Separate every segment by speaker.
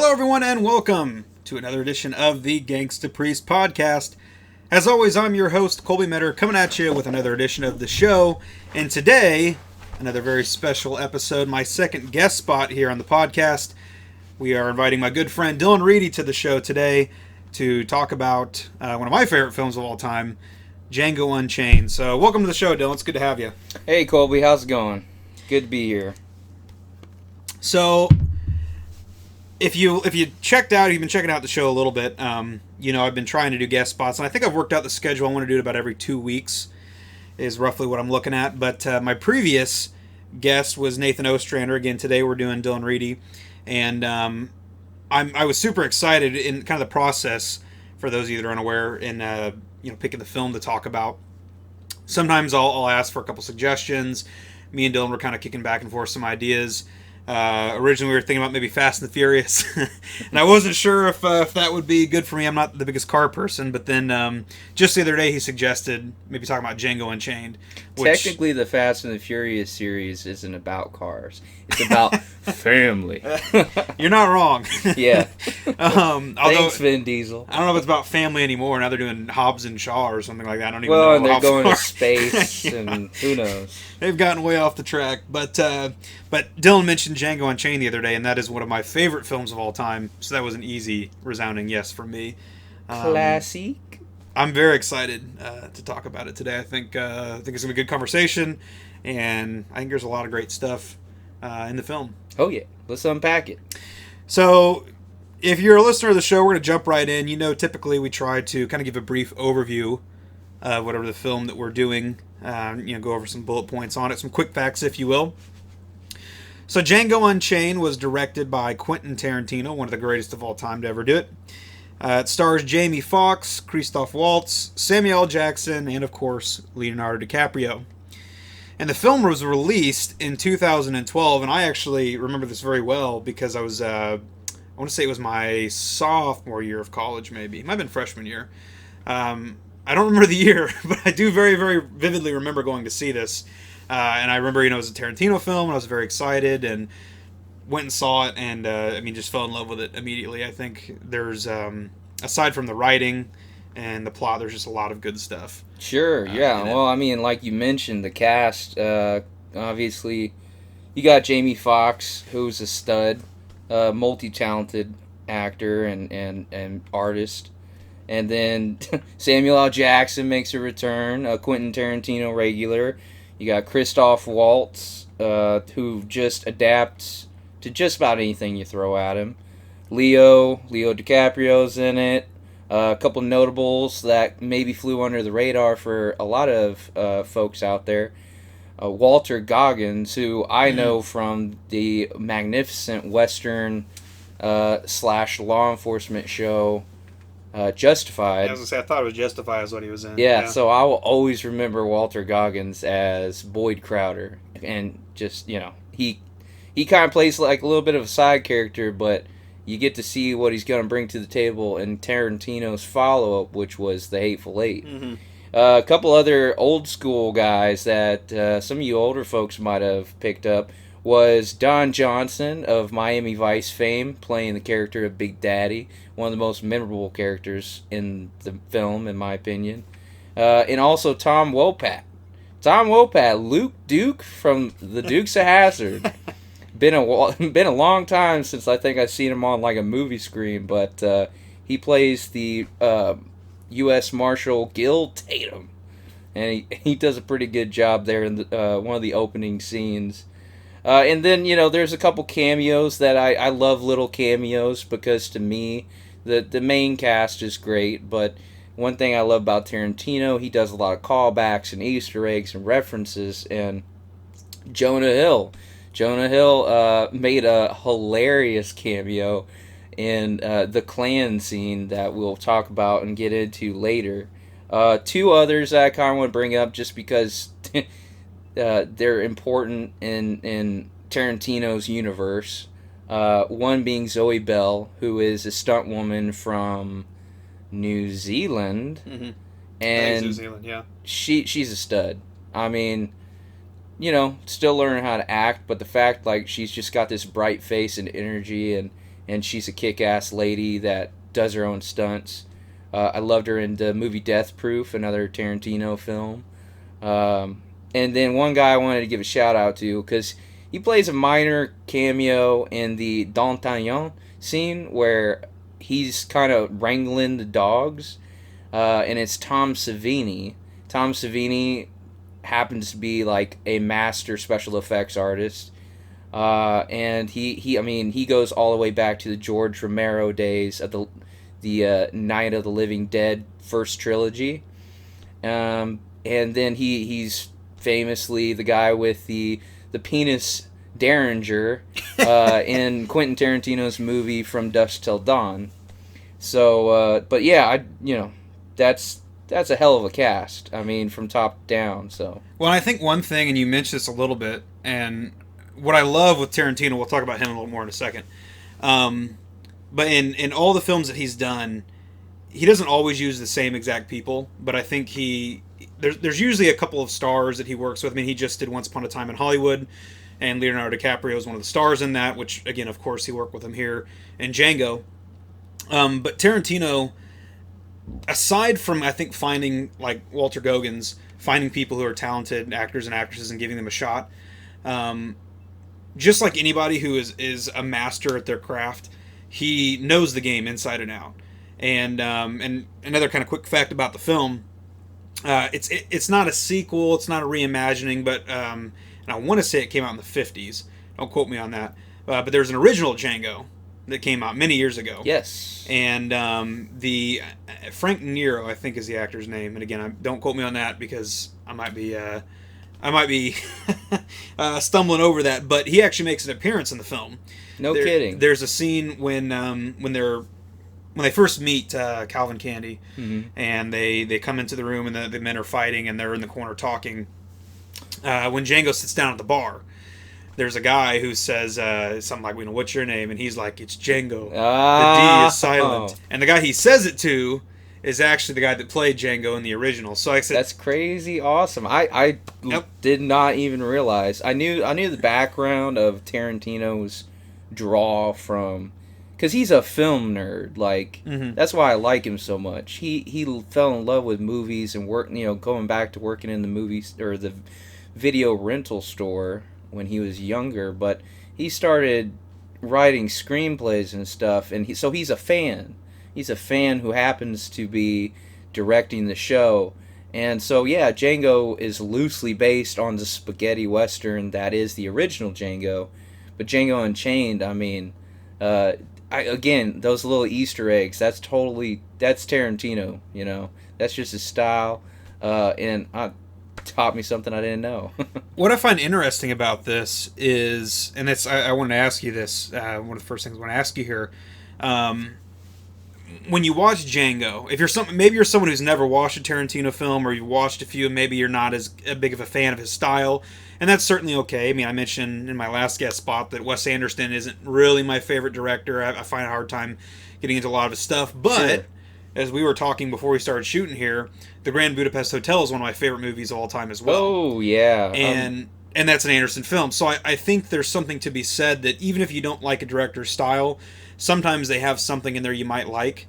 Speaker 1: Hello, everyone, and welcome to another edition of the GangstaPriest podcast. As always, I'm your host, Colby Metter, coming at you with another edition of the show. And today, another very special episode, my second guest spot here on the podcast. We are inviting my good friend Dylan Reedy to the show today to talk about one of my favorite films of all time, Django Unchained. So, welcome to the show, Dylan. It's good to have you.
Speaker 2: Hey, Colby. How's it going? Good to be here.
Speaker 1: So, if you checked out, you've been checking out the show a little bit. I've been trying to do guest spots, and I think I've worked out the schedule. I want to do it about every 2 weeks, is roughly what I'm looking at. But my previous guest was Nathan Ostrander. Again, today we're doing Dylan Reedy, and I was super excited in kind of the process. For those of you that are unaware, in picking the film to talk about. Sometimes I'll ask for a couple suggestions. Me and Dylan were kind of kicking back and forth some ideas. Originally, we were thinking about maybe Fast and the Furious, and I wasn't sure if that would be good for me. I'm not the biggest car person, but then just the other day he suggested maybe talking about Django Unchained.
Speaker 2: Technically, the Fast and the Furious series isn't about cars. It's about family.
Speaker 1: You're not wrong.
Speaker 2: Yeah.
Speaker 1: Thanks,
Speaker 2: Vin Diesel.
Speaker 1: I don't know if it's about family anymore. Now they're doing Hobbs and Shaw or something like that. I don't even know.
Speaker 2: Well, and they're going to space, and who knows.
Speaker 1: They've gotten way off the track. But Dylan mentioned Django Unchained the other day, and that is one of my favorite films of all time. So that was an easy, resounding yes from me.
Speaker 2: Classic.
Speaker 1: I'm very excited to talk about it today. I think it's going to be a good conversation, and I think there's a lot of great stuff in the film.
Speaker 2: Oh, yeah. Let's unpack it.
Speaker 1: So, if you're a listener of the show, we're going to jump right in. Typically we try to kind of give a brief overview of whatever the film that we're doing, go over some bullet points on it, some quick facts, if you will. So, Django Unchained was directed by Quentin Tarantino, one of the greatest of all time to ever do it. It stars Jamie Foxx, Christoph Waltz, Samuel L. Jackson, and, of course, Leonardo DiCaprio. And the film was released in 2012, and I actually remember this very well because I was, I want to say it was my sophomore year of college, maybe. It might have been freshman year. I don't remember the year, but I do very, very vividly remember going to see this. And I remember, it was a Tarantino film, and I was very excited, and went and saw it, and just fell in love with it immediately. I think there's, aside from the writing and the plot, there's just a lot of good stuff.
Speaker 2: Sure, yeah. Well, like you mentioned, the cast, obviously, you got Jamie Foxx, who's a stud, multi-talented actor and artist. And then Samuel L. Jackson makes a return, a Quentin Tarantino regular. You got Christoph Waltz, who just adapts to just about anything you throw at him. Leo DiCaprio's in it. A couple notables that maybe flew under the radar for a lot of folks out there. Walter Goggins, who I know from the magnificent Western / law enforcement show Justified.
Speaker 1: I was going to say, I thought it was Justified is what he was in.
Speaker 2: Yeah, so I will always remember Walter Goggins as Boyd Crowder. And just, he kind of plays like a little bit of a side character, but you get to see what he's going to bring to the table in Tarantino's follow-up, which was The Hateful Eight.
Speaker 1: Mm-hmm.
Speaker 2: A couple other old-school guys that some of you older folks might have picked up was Don Johnson of Miami Vice fame, playing the character of Big Daddy, one of the most memorable characters in the film, in my opinion. And also Tom Wopat. Tom Wopat, Luke Duke from The Dukes of Hazzard. Been a long time since I think I've seen him on like a movie screen, but he plays the U.S. Marshal Gil Tatum, and he does a pretty good job there in one of the opening scenes. And then there's a couple cameos that I love, little cameos, because to me the main cast is great. But one thing I love about Tarantino, he does a lot of callbacks and Easter eggs and references. And Jonah Hill made a hilarious cameo in the Klan scene that we'll talk about and get into later. Two others I kind of want to bring up just because they're important in Tarantino's universe. One being Zoe Bell, who is a stunt woman from New Zealand.
Speaker 1: Mm-hmm.
Speaker 2: And
Speaker 1: New Zealand, yeah.
Speaker 2: She's a stud. I mean, still learning how to act, but the fact, she's just got this bright face and energy, and and she's a kick-ass lady that does her own stunts. I loved her in the movie Death Proof, another Tarantino film. And then one guy I wanted to give a shout out to, because he plays a minor cameo in the D'Artagnan scene where he's kind of wrangling the dogs, and it's Tom Savini. Tom Savini happens to be like a master special effects artist, and he goes all the way back to the George Romero days of the Night of the Living Dead first trilogy, and then he's famously the guy with the penis Derringer in Quentin Tarantino's movie From Dusk Till Dawn. So, but yeah, that's a hell of a cast. I mean, from top down. So.
Speaker 1: Well, I think one thing, and you mentioned this a little bit, and what I love with Tarantino, we'll talk about him a little more in a second. But in all the films that he's done, he doesn't always use the same exact people. But I think there's usually a couple of stars that he works with. I mean, he just did Once Upon a Time in Hollywood, and Leonardo DiCaprio is one of the stars in that, which, again, of course, he worked with him here in Django. But Tarantino, aside from, I think, finding, like Walter Goggins, finding people who are talented actors and actresses and giving them a shot, just like anybody who is a master at their craft, he knows the game inside and out. And another kind of quick fact about the film, it's not a sequel, it's not a reimagining, but and I want to say it came out in the 50s. Don't quote me on that. But there's an original Django that came out many years ago.
Speaker 2: Yes.
Speaker 1: And the Frank Nero, I think, is the actor's name. And again, don't quote me on that because I might be stumbling over that. But he actually makes an appearance in the film.
Speaker 2: No kidding.
Speaker 1: There's a scene when they first meet Calvin Candy,
Speaker 2: mm-hmm.
Speaker 1: and they come into the room and the men are fighting and they're in the corner talking. When Django sits down at the bar, there's a guy who says something like, "What's your name?" And he's like, "It's Django. The D is silent." And the guy he says it to is actually the guy that played Django in the original. So I said,
Speaker 2: "That's crazy, awesome." I did not even realize. I knew the background of Tarantino's draw from, because he's a film nerd. Like,
Speaker 1: mm-hmm.
Speaker 2: That's why I like him so much. He fell in love with movies and going back to working in the movies or the video rental store when he was younger, but he started writing screenplays and stuff, and so he's a fan. He's a fan who happens to be directing the show. And so, yeah, Django is loosely based on the spaghetti western that is the original Django. But Django Unchained, I mean, again, those little Easter eggs, that's Tarantino, That's just his style, and taught me something I didn't know.
Speaker 1: What I find interesting about this is, and I wanted to ask you this, one of the first things I want to ask you here, when you watch Django, maybe you're someone who's never watched a Tarantino film, or you've watched a few and maybe you're not as big of a fan of his style, and that's certainly okay. I mean, I mentioned in my last guest spot that Wes Anderson isn't really my favorite director. I find a hard time getting into a lot of his stuff, but sure. As we were talking before we started shooting here, The Grand Budapest Hotel is one of my favorite movies of all time as well.
Speaker 2: Oh, yeah.
Speaker 1: And that's an Anderson film. So I think there's something to be said that even if you don't like a director's style, sometimes they have something in there you might like.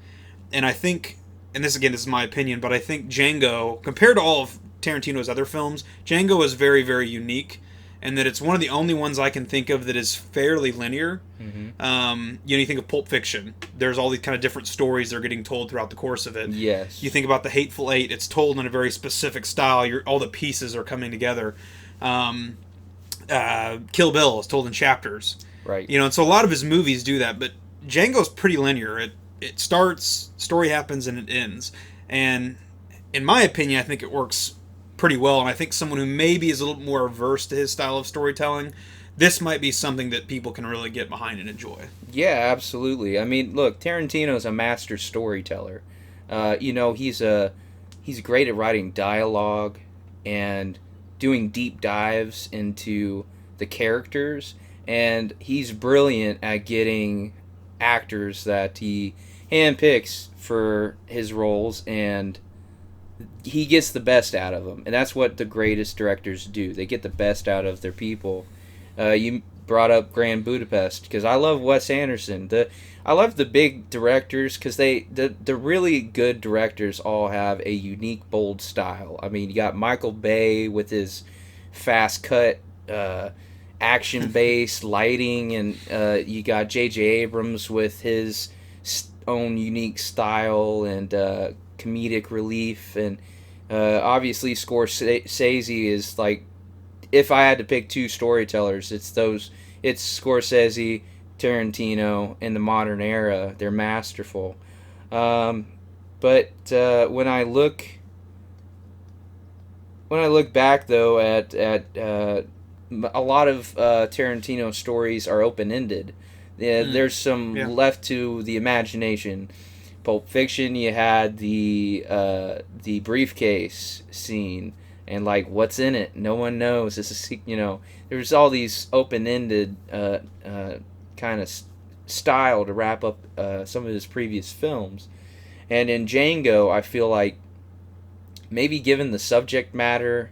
Speaker 1: And I think, and this is my opinion, but I think Django, compared to all of Tarantino's other films, Django is very, very unique. And that it's one of the only ones I can think of that is fairly linear. Mm-hmm. You think of Pulp Fiction. There's all these kind of different stories that are getting told throughout the course of it.
Speaker 2: Yes.
Speaker 1: You think about The Hateful Eight. It's told in a very specific style. All the pieces are coming together. Kill Bill is told in chapters.
Speaker 2: Right.
Speaker 1: And so a lot of his movies do that. But Django's pretty linear. It starts, story happens, and it ends. And in my opinion, I think it works pretty well, and I think someone who maybe is a little more averse to his style of storytelling, this might be something that people can really get behind and enjoy.
Speaker 2: Yeah, absolutely. I mean, look, Tarantino's a master storyteller. He's great at writing dialogue and doing deep dives into the characters, and he's brilliant at getting actors that he handpicks for his roles, and he gets the best out of them, and that's what the greatest directors do. They get the best out of their people. You brought up Grand Budapest because I love Wes Anderson. I love the big directors because the really good directors all have a unique, bold style. I mean, you got Michael Bay with his fast cut, action based lighting, and you got J.J. Abrams with his own unique style and comedic relief, and obviously Scorsese is like, if I had to pick two storytellers, it's Scorsese, Tarantino in the modern era. They're masterful. But when I look back though at a lot of Tarantino stories are open ended. There's some left to the imagination. Pulp Fiction, you had the briefcase scene, and like, what's in it? No one knows. This is, there's all these open ended kind of style to wrap up some of his previous films. And in Django, I feel like maybe given the subject matter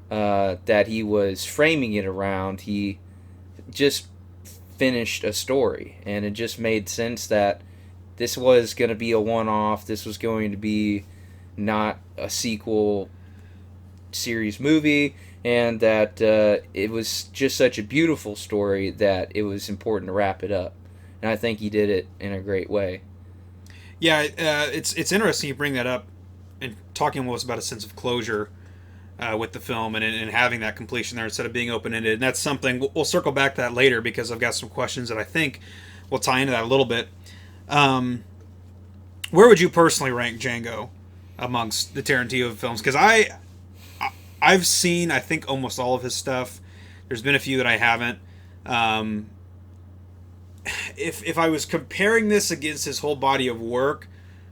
Speaker 2: that he was framing it around, he just finished a story, and it just made sense that this was going to be a one-off. This was going to be not a sequel series movie, and that it was just such a beautiful story that it was important to wrap it up. And I think he did it in a great way.
Speaker 1: Yeah, it's interesting you bring that up, and talking almost about a sense of closure with the film, and having that completion there instead of being open-ended. And that's something, we'll circle back to that later, because I've got some questions that I think will tie into that a little bit. Where would you personally rank Django amongst the Tarantino films? Because I've seen, I think, almost all of his stuff. There's been a few that I haven't. If I was comparing this against his whole body of work,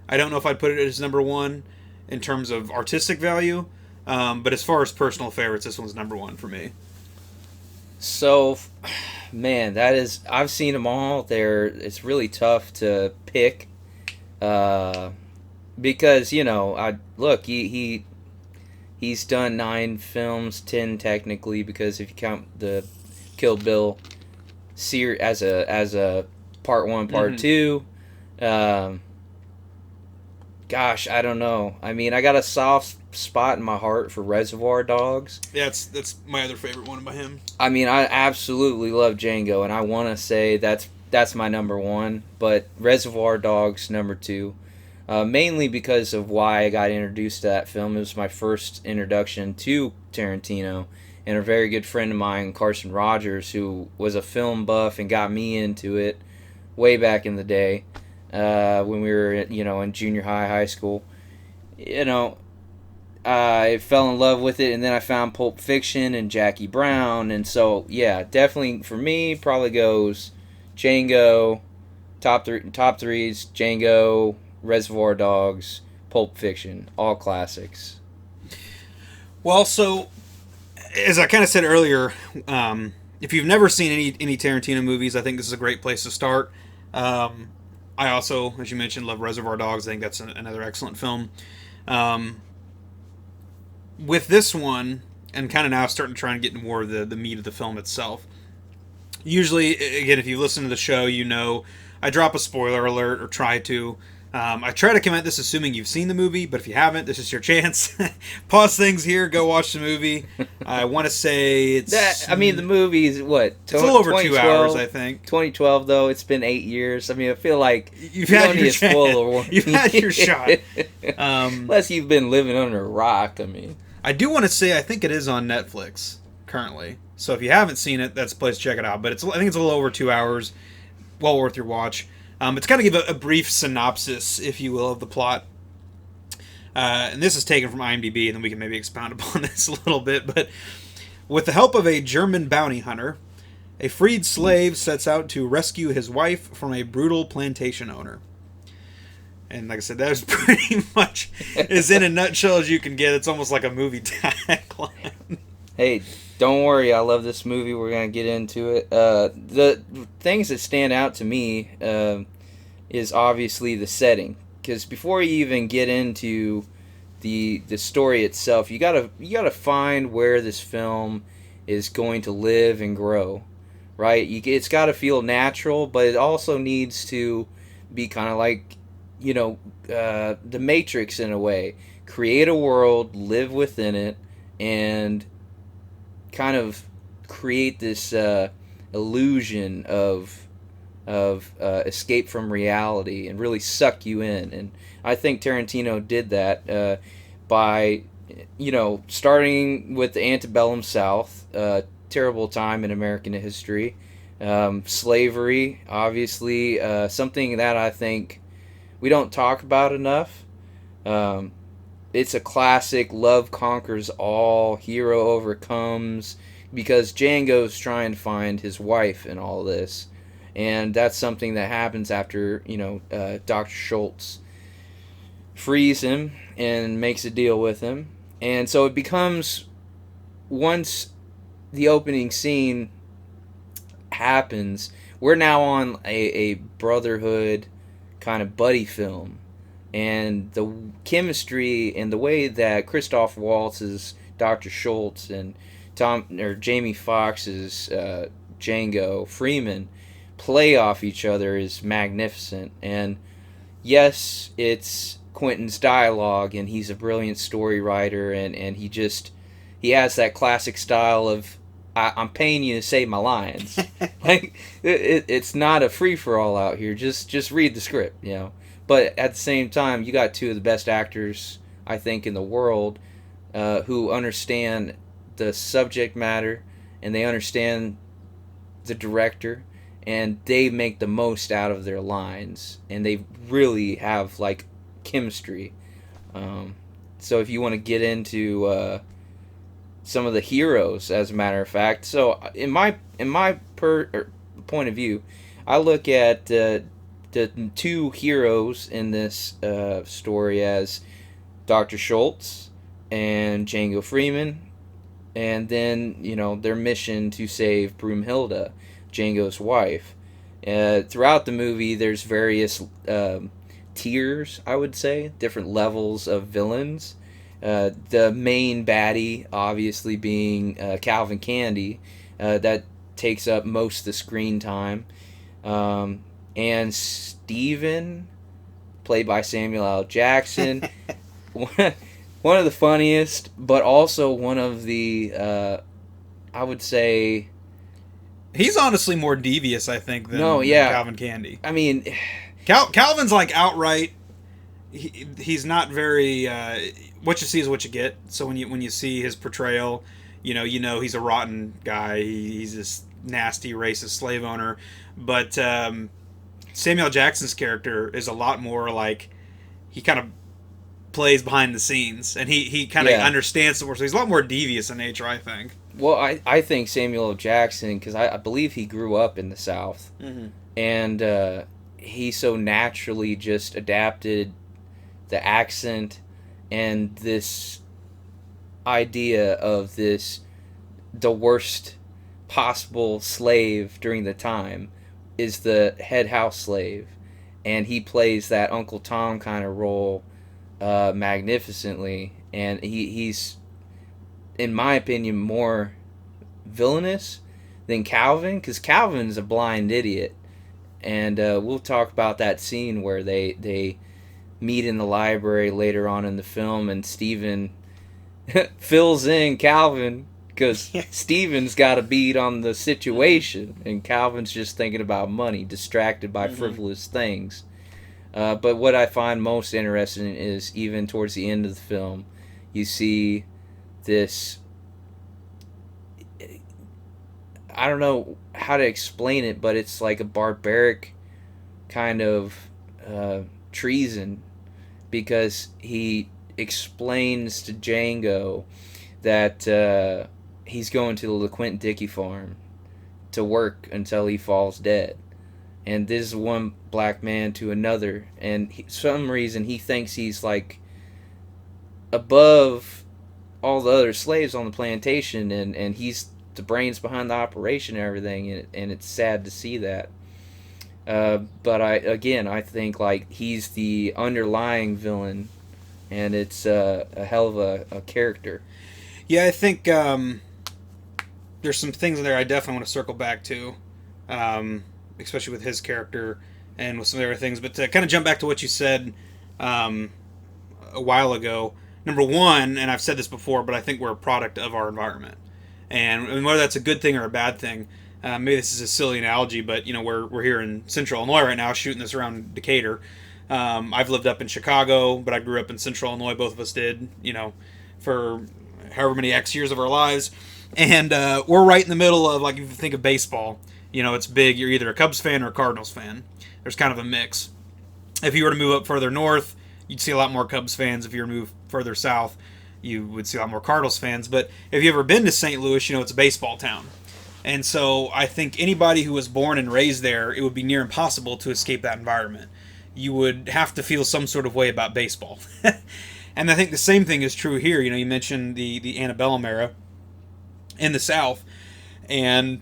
Speaker 1: I don't know if I'd put it as number one in terms of artistic value. But as far as personal favorites, this one's number one for me.
Speaker 2: So, man, I've seen them all. It's really tough to pick, because he's done 9 films, 10 technically, because if you count the Kill Bill as a part 1, part 2. Gosh, I don't know. I mean, I got a soft spot in my heart for Reservoir Dogs.
Speaker 1: Yeah, that's my other favorite one by him.
Speaker 2: I mean, I absolutely love Django, and I want to say that's my number 1, but Reservoir Dogs number 2, mainly because of why I got introduced to that film. It was my first introduction to Tarantino, and a very good friend of mine, Carson Rogers, who was a film buff and got me into it way back in the day. When we were, in junior high school, I fell in love with it, and then I found Pulp Fiction and Jackie Brown, and so, yeah, definitely for me, probably goes Django, top threes, Django, Reservoir Dogs, Pulp Fiction, all classics.
Speaker 1: Well, so, as I kind of said earlier, if you've never seen any Tarantino movies, I think this is a great place to start. I also, as you mentioned, love Reservoir Dogs. I think that's another excellent film. With this one, and kind of now starting to try and get into more of the meat of the film itself. Usually, again, if you listen to the show, I drop a spoiler alert, or try to. I try to come at this assuming you've seen the movie, but if you haven't, this is your chance. Pause things here, go watch the movie. I want to say
Speaker 2: the movie is what?
Speaker 1: It's a little over 2 hours, I think.
Speaker 2: 2012, though, it's been 8 years. I mean, I feel like
Speaker 1: you've had your
Speaker 2: chance.
Speaker 1: You've had your shot.
Speaker 2: Unless you've been living under a rock, I mean.
Speaker 1: I do want to say I think it is on Netflix currently. So if you haven't seen it, that's a place to check it out. But I think it's a little over 2 hours. Well worth your watch. It's kind of give a brief synopsis, if you will, of the plot. And this is taken from IMDb, and then we can maybe expound upon this a little bit. But with the help of a German bounty hunter, a freed slave sets out to rescue his wife from a brutal plantation owner. And like I said, that is pretty much as in a nutshell as you can get. It's almost like a movie tagline.
Speaker 2: Hey, don't worry, I love this movie. We're going to get into it. The things that stand out to me is obviously the setting. Because before you even get into the story itself, you gotta find where this film is going to live and grow. right? It's got to feel natural, but it also needs to be kind of like, the Matrix in a way. Create a world, live within it, and kind of create this illusion of escape from reality and really suck you in. And I think Tarantino did that by, starting with the antebellum South, terrible time in American history. Slavery, obviously, something that I think we don't talk about enough. Um, it's a classic love conquers all, hero overcomes, because Django's trying to find his wife in all this. And that's something that happens after, Dr. Schultz frees him and makes a deal with him. And so it becomes, once the opening scene happens, we're now on a brotherhood kind of buddy film. And the chemistry and the way that Christoph Waltz's Dr. Schultz and Jamie Foxx's Django Freeman play off each other is magnificent. And yes, it's Quentin's dialogue, and he's a brilliant story writer, and he has that classic style of I'm paying you to say my lines. Like it's not a free for all out here. Just read the script, But at the same time, you got two of the best actors I think in the world who understand the subject matter, and they understand the director, and they make the most out of their lines, and they really have like chemistry. So if you want to get into some of the heroes, as a matter of fact, so in my point of view, I look at the two heroes in this story as Dr. Schultz and Django Freeman, and then their mission to save Broomhilda, Django's wife. Throughout the movie, there's various tiers, I would say, different levels of villains. The main baddie, obviously, being Calvin Candy, that takes up most of the screen time. And Steven, played by Samuel L. Jackson, one of the funniest, but also one of the, I would say...
Speaker 1: He's honestly more devious, I think, than Calvin Candy.
Speaker 2: I mean...
Speaker 1: Calvin's like outright... He's not very... what you see is what you get. So when you see his portrayal, you know he's a rotten guy. He's this nasty, racist slave owner. But Samuel Jackson's character is a lot more like... He kind of plays behind the scenes, and he kind of understands the world. So he's a lot more devious in nature, I think.
Speaker 2: Well, I think Samuel L. Jackson, because I believe he grew up in the South, and he so naturally just adapted the accent and this idea of the worst possible slave during the time is the head house slave, and he plays that Uncle Tom kind of role magnificently, and he's, in my opinion, more villainous than Calvin, because Calvin's a blind idiot, and we'll talk about that scene where they meet in the library later on in the film, and Steven fills in Calvin because Steven's got a beat on the situation, and Calvin's just thinking about money, distracted by frivolous things. But what I find most interesting is, even towards the end of the film, you see this... I don't know how to explain it, but it's like a barbaric kind of treason, because he explains to Django that he's going to the Quentin Dickey farm to work until he falls dead. And this is one black man to another, and some reason he thinks he's like above all the other slaves on the plantation, and he's the brains behind the operation and everything, and it's sad to see that. But I think like he's the underlying villain, and it's a hell of a character.
Speaker 1: Yeah, I think there's some things in there I definitely want to circle back to. especially with his character and with some of the other things. But to kind of jump back to what you said um, a while ago, number one, and I've said this before, but I think we're a product of our environment, and whether that's a good thing or a bad thing. Maybe this is a silly analogy, but we're here in Central Illinois right now, shooting this around Decatur. I've lived up in Chicago, but I grew up in Central Illinois. Both of us did, for however many X years of our lives. And we're right in the middle of, like, if you think of baseball, it's big. You're either a Cubs fan or a Cardinals fan. There's kind of a mix. If you were to move up further north, you'd see a lot more Cubs fans. If you were to move further south, you would see a lot more Cardinals fans. But if you've ever been to St. Louis, it's a baseball town. And so I think anybody who was born and raised there, it would be near impossible to escape that environment. You would have to feel some sort of way about baseball. And I think the same thing is true here. You mentioned the antebellum era in the South. And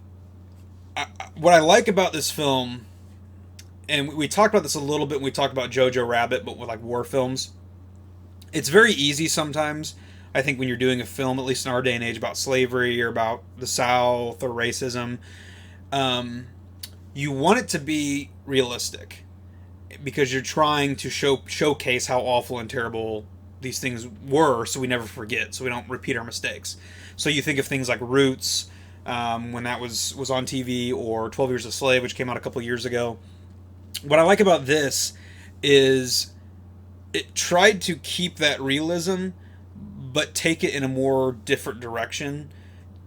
Speaker 1: what I like about this film, and we talked about this a little bit when we talked about Jojo Rabbit, but with like war films, it's very easy sometimes, I think, when you're doing a film, at least in our day and age, about slavery or about the South or racism, you want it to be realistic because you're trying to showcase how awful and terrible these things were, so we never forget, so we don't repeat our mistakes. So you think of things like Roots, when that was on TV, or 12 Years a Slave, which came out a couple years ago. What I like about this is it tried to keep that realism, but take it in a more different direction.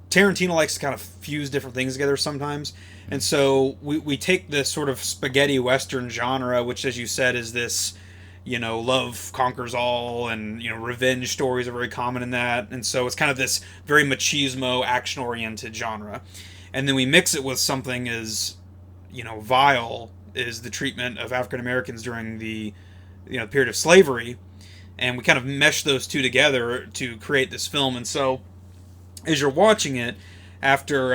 Speaker 1: Tarantino likes to kind of fuse different things together sometimes. And so we take this sort of spaghetti Western genre, which, as you said, is this, love conquers all, and, revenge stories are very common in that. And so it's kind of this very machismo, action-oriented genre. And then we mix it with something as, vile is the treatment of African Americans during the, period of slavery. And we kind of mesh those two together to create this film. And so as you're watching it, after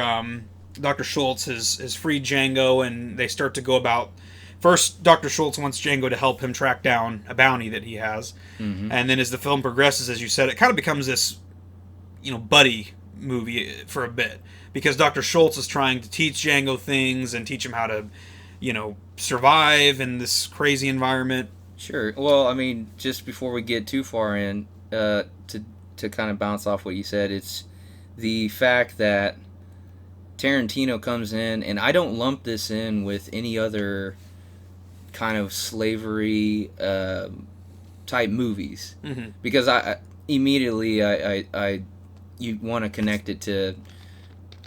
Speaker 1: Dr. Schultz has freed Django, and they start to go about... First, Dr. Schultz wants Django to help him track down a bounty that he has. Mm-hmm. And then as the film progresses, as you said, it kind of becomes this, buddy movie for a bit. Because Dr. Schultz is trying to teach Django things and teach him how to, survive in this crazy environment.
Speaker 2: Sure. Well, I mean, just before we get too far in, to kind of bounce off what you said, it's the fact that Tarantino comes in, and I don't lump this in with any other kind of slavery type movies, mm-hmm. because I immediately you want to connect it to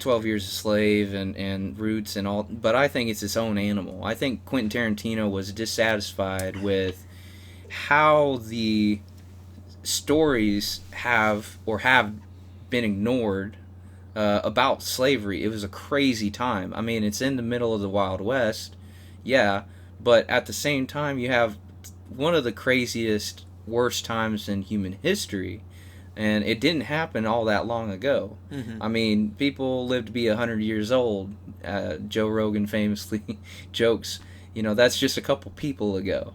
Speaker 2: 12 Years a Slave and Roots and all, but I think it's its own animal. I think Quentin Tarantino was dissatisfied with how the stories have been ignored about slavery. It was a crazy time. I mean, it's in the middle of the Wild West, yeah, but at the same time, you have one of the craziest, worst times in human history, and it didn't happen all that long ago. Mm-hmm. I mean, people lived to be 100 years old. Joe Rogan famously jokes, that's just a couple people ago.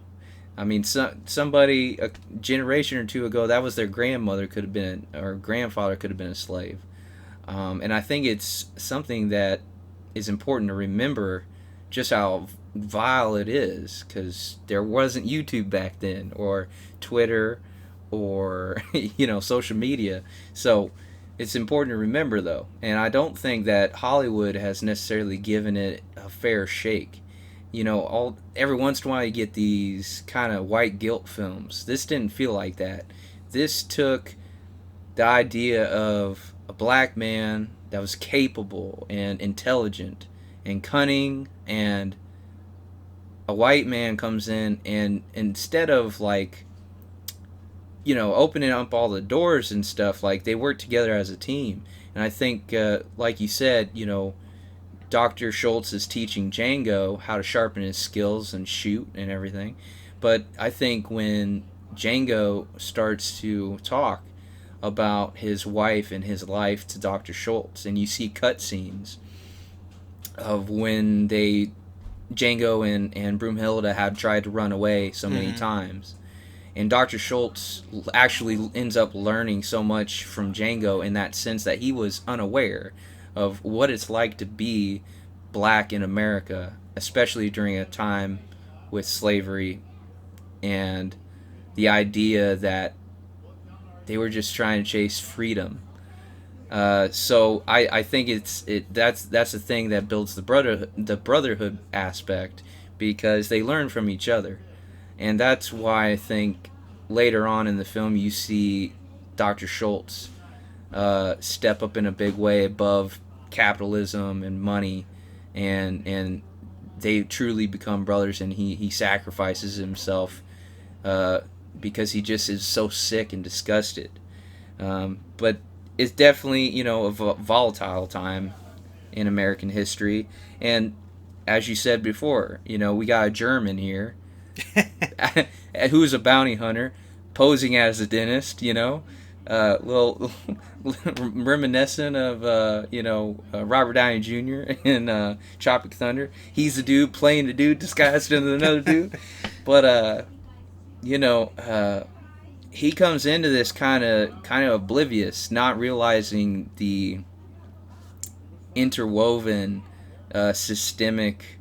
Speaker 2: I mean, somebody a generation or two ago, that was their grandmother could have been, or grandfather could have been a slave. And I think it's something that is important to remember, just how vile it is, because there wasn't YouTube back then, or Twitter, or social media. So it's important to remember, though, and I don't think that Hollywood has necessarily given it a fair shake. Every once in a while you get these kind of white guilt films. This didn't feel like that. This took the idea of a black man that was capable and intelligent and cunning, and a white man comes in, and instead of opening up all the doors and stuff, they work together as a team. And I think, like you said, Dr. Schultz is teaching Django how to sharpen his skills and shoot and everything. But I think when Django starts to talk about his wife and his life to Dr. Schultz, and you see cutscenes of when Django and Broomhilda had tried to run away so many mm-hmm. times. And Dr. Schultz actually ends up learning so much from Django in that sense that he was unaware of what it's like to be black in America, especially during a time with slavery and the idea that they were just trying to chase freedom. So I think that's the thing that builds the brotherhood aspect, because they learn from each other, and that's why I think later on in the film you see Dr. Schultz step up in a big way above capitalism and money, and they truly become brothers, and he sacrifices himself because he just is so sick and disgusted. But it's definitely, a volatile time in American history, and as you said before, we got a German here who's a bounty hunter posing as a dentist, little reminiscent of Robert Downey Jr. in Tropic Thunder. He's the dude playing the dude disguised as another dude, but he comes into this kind of oblivious, not realizing the interwoven systemic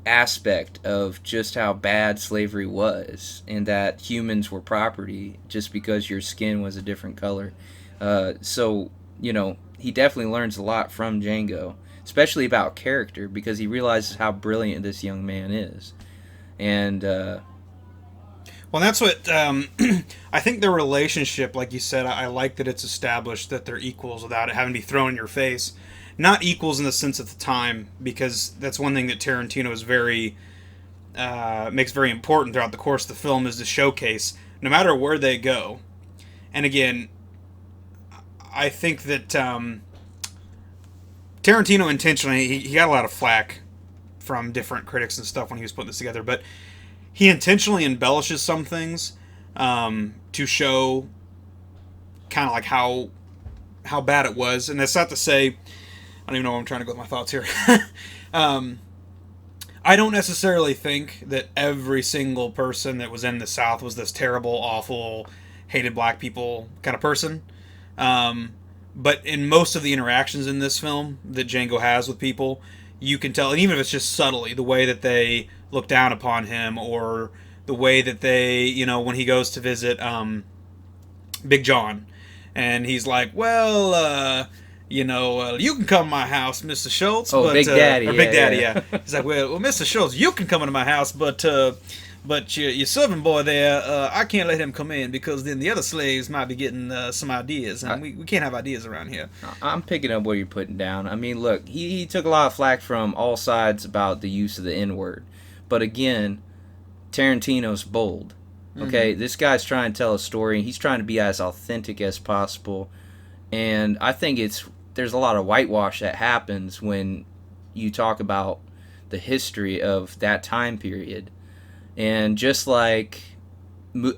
Speaker 2: aspect of just how bad slavery was, and that humans were property just because your skin was a different color. So he definitely learns a lot from Django, especially about character, because he realizes how brilliant this young man is. And
Speaker 1: well, that's what I think their relationship, like you said, I like that it's established that they're equals without it having to be thrown in your face. Not equals in the sense at the time, because that's one thing that Tarantino is makes very important throughout the course of the film, is to showcase no matter where they go. And again, I think that Tarantino intentionally, he got a lot of flack from different critics and stuff when he was putting this together, but he intentionally embellishes some things to show kind of like how bad it was. And that's not to say, I don't even know where I'm trying to go with my thoughts here. I don't necessarily think that every single person that was in the South was this terrible, awful, hated black people kind of person. But in most of the interactions in this film that Django has with people, you can tell, and even if it's just subtly, the way that they look down upon him, or the way that they, when he goes to visit Big John, and he's like, well, you can come to my house, Mr. Schultz.
Speaker 2: Oh,
Speaker 1: but,
Speaker 2: Big Daddy.
Speaker 1: Or Big Daddy, yeah. He's like, well, Mr. Schultz, you can come into my house, but your servant boy there, I can't let him come in, because then the other slaves might be getting some ideas, and we can't have ideas around here.
Speaker 2: I'm picking up what you're putting down. I mean, look, he took a lot of flack from all sides about the use of the N-word. But again, Tarantino's bold. Okay, mm-hmm. This guy's trying to tell a story, and he's trying to be as authentic as possible. And I think there's a lot of whitewash that happens when you talk about the history of that time period. And just like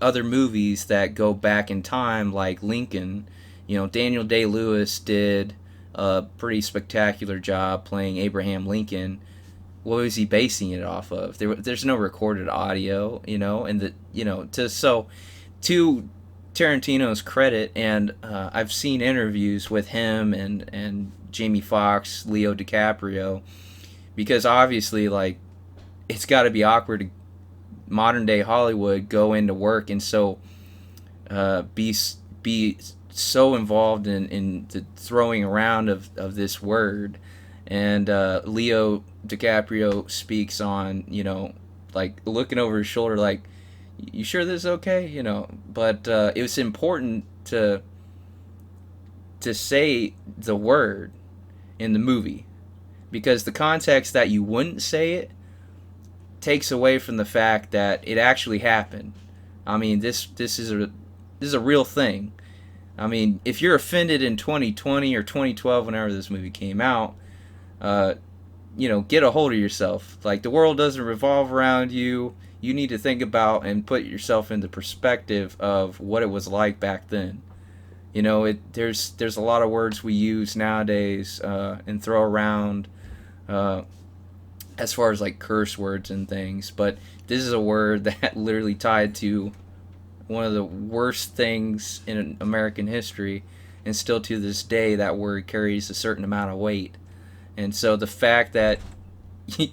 Speaker 2: other movies that go back in time, like Lincoln, Daniel Day-Lewis did a pretty spectacular job playing Abraham Lincoln. What was he basing it off of? There's no recorded audio, and to Tarantino's credit, and I've seen interviews with him and Jamie Foxx, Leo DiCaprio, because obviously, like, it's got to be awkward to modern day Hollywood go into work and so be so involved in the throwing around of this word. And Leo DiCaprio speaks on, like, looking over his shoulder, like, you sure this is okay? But it was important to say the word in the movie, because the context that you wouldn't say it takes away from the fact that it actually happened. I mean, this is a real thing. I mean, if you're offended in 2020 or 2012, whenever this movie came out, get a hold of yourself. Like, the world doesn't revolve around you. You need to think about and put yourself in the perspective of what it was like back then. There's a lot of words we use nowadays and throw around as far as like curse words and things, but this is a word that literally tied to one of the worst things in American history, and still to this day that word carries a certain amount of weight. And so the fact that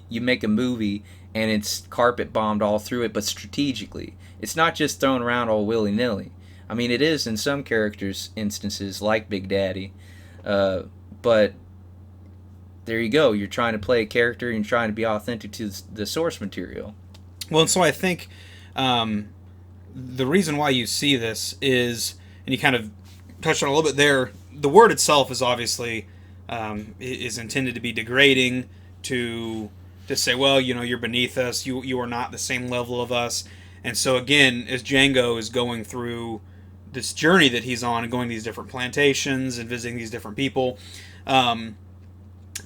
Speaker 2: you make a movie and it's carpet bombed all through it, but strategically, it's not just thrown around all willy nilly. I mean, it is in some characters' instances, like Big Daddy, but there you go. You're trying to play a character and you're trying to be authentic to the source material.
Speaker 1: Well, and so I think the reason why you see this is, and you kind of touched on a little bit there, the word itself is obviously is intended to be degrading, to say, well, you're beneath us, you are not the same level of us. And so again, as Django is going through this journey that he's on and going to these different plantations and visiting these different people,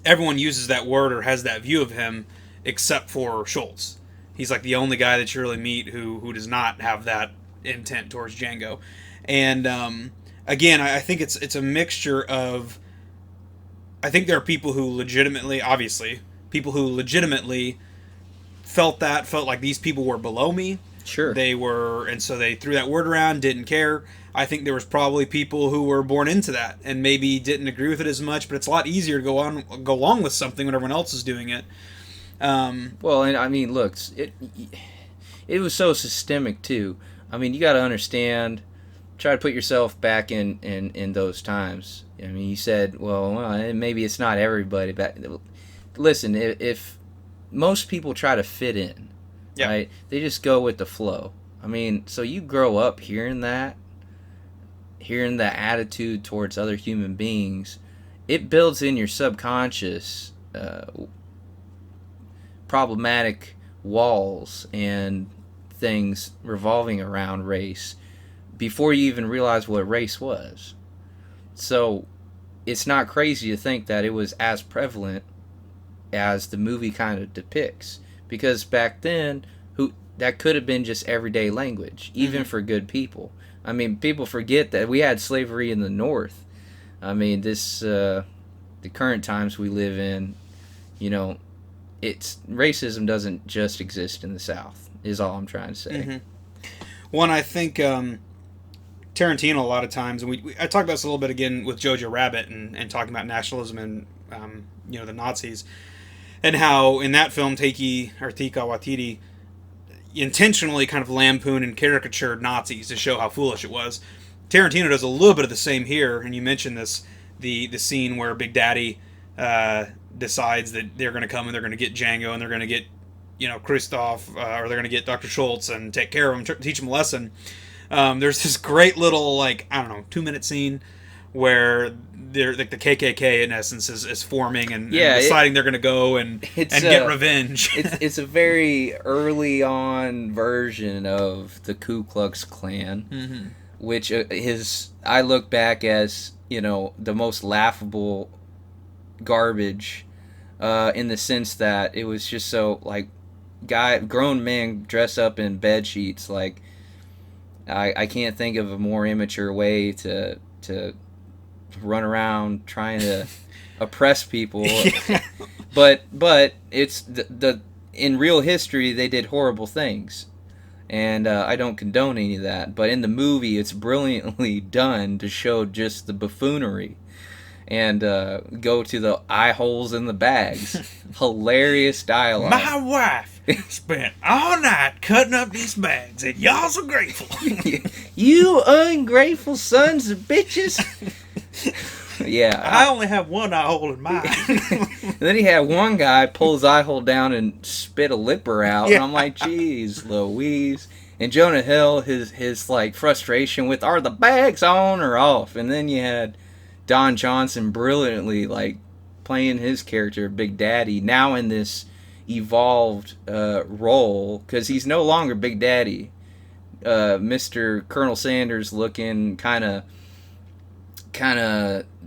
Speaker 1: everyone uses that word or has that view of him except for Schultz. He's like the only guy that you really meet who does not have that intent towards Django. And again, I think it's a mixture of, I think there are people who legitimately, obviously, felt like these people were below me.
Speaker 2: Sure.
Speaker 1: They were, and so they threw that word around, didn't care. I think there was probably people who were born into that and maybe didn't agree with it as much, but it's a lot easier to go along with something when everyone else is doing it.
Speaker 2: Well, and I mean, look, it was so systemic too. I mean, you got to understand, try to put yourself back in those times. I mean, you said, well, maybe it's not everybody. But listen, if most people try to fit in, yeah, right? They just go with the flow. I mean, so you grow up hearing the attitude towards other human beings, it builds in your subconscious problematic walls and things revolving around race before you even realize what race was. So it's not crazy to think that it was as prevalent as the movie kind of depicts, because back then that could have been just everyday language, even for good people. I mean, people forget that we had slavery in the North. I mean, the current times we live in, it's racism doesn't just exist in the South, is all I'm trying to say.
Speaker 1: One, I think Tarantino a lot of times, and I talked about this a little bit again with Jojo Rabbit and talking about nationalism and the Nazis, and how in that film Taika Waititi intentionally kind of lampooned and caricatured Nazis to show how foolish it was. Tarantino does a little bit of the same here, and you mentioned this, the scene where Big Daddy decides that they're going to come and they're going to get Django and they're going to get Christoph, or they're going to get Dr. Schultz and take care of him, teach him a lesson. There's this great little 2-minute scene where they're like the KKK in essence is forming and deciding they're going to go and get revenge.
Speaker 2: it's a very early on version of the Ku Klux Klan, which I look back as the most laughable garbage, in the sense that it was just so grown men dress up in bed sheets. Like I can't think of a more immature way to run around trying to oppress people. but it's the in real history they did horrible things, and I don't condone any of that, but in the movie it's brilliantly done to show just the buffoonery and go to the eye holes in the bags. Hilarious dialogue.
Speaker 1: My wife spent all night cutting up these bags, and y'all so grateful.
Speaker 2: You ungrateful sons of bitches. Yeah,
Speaker 1: I only have one eye hole in mine.
Speaker 2: And then he had one guy pull his eye hole down and spit a lipper out, and I'm like, geez, Louise. And Jonah Hill, his frustration with, are the bags on or off? And then you had Don Johnson brilliantly playing his character Big Daddy, now in this evolved role, because he's no longer Big Daddy. Mr. Colonel Sanders looking kind of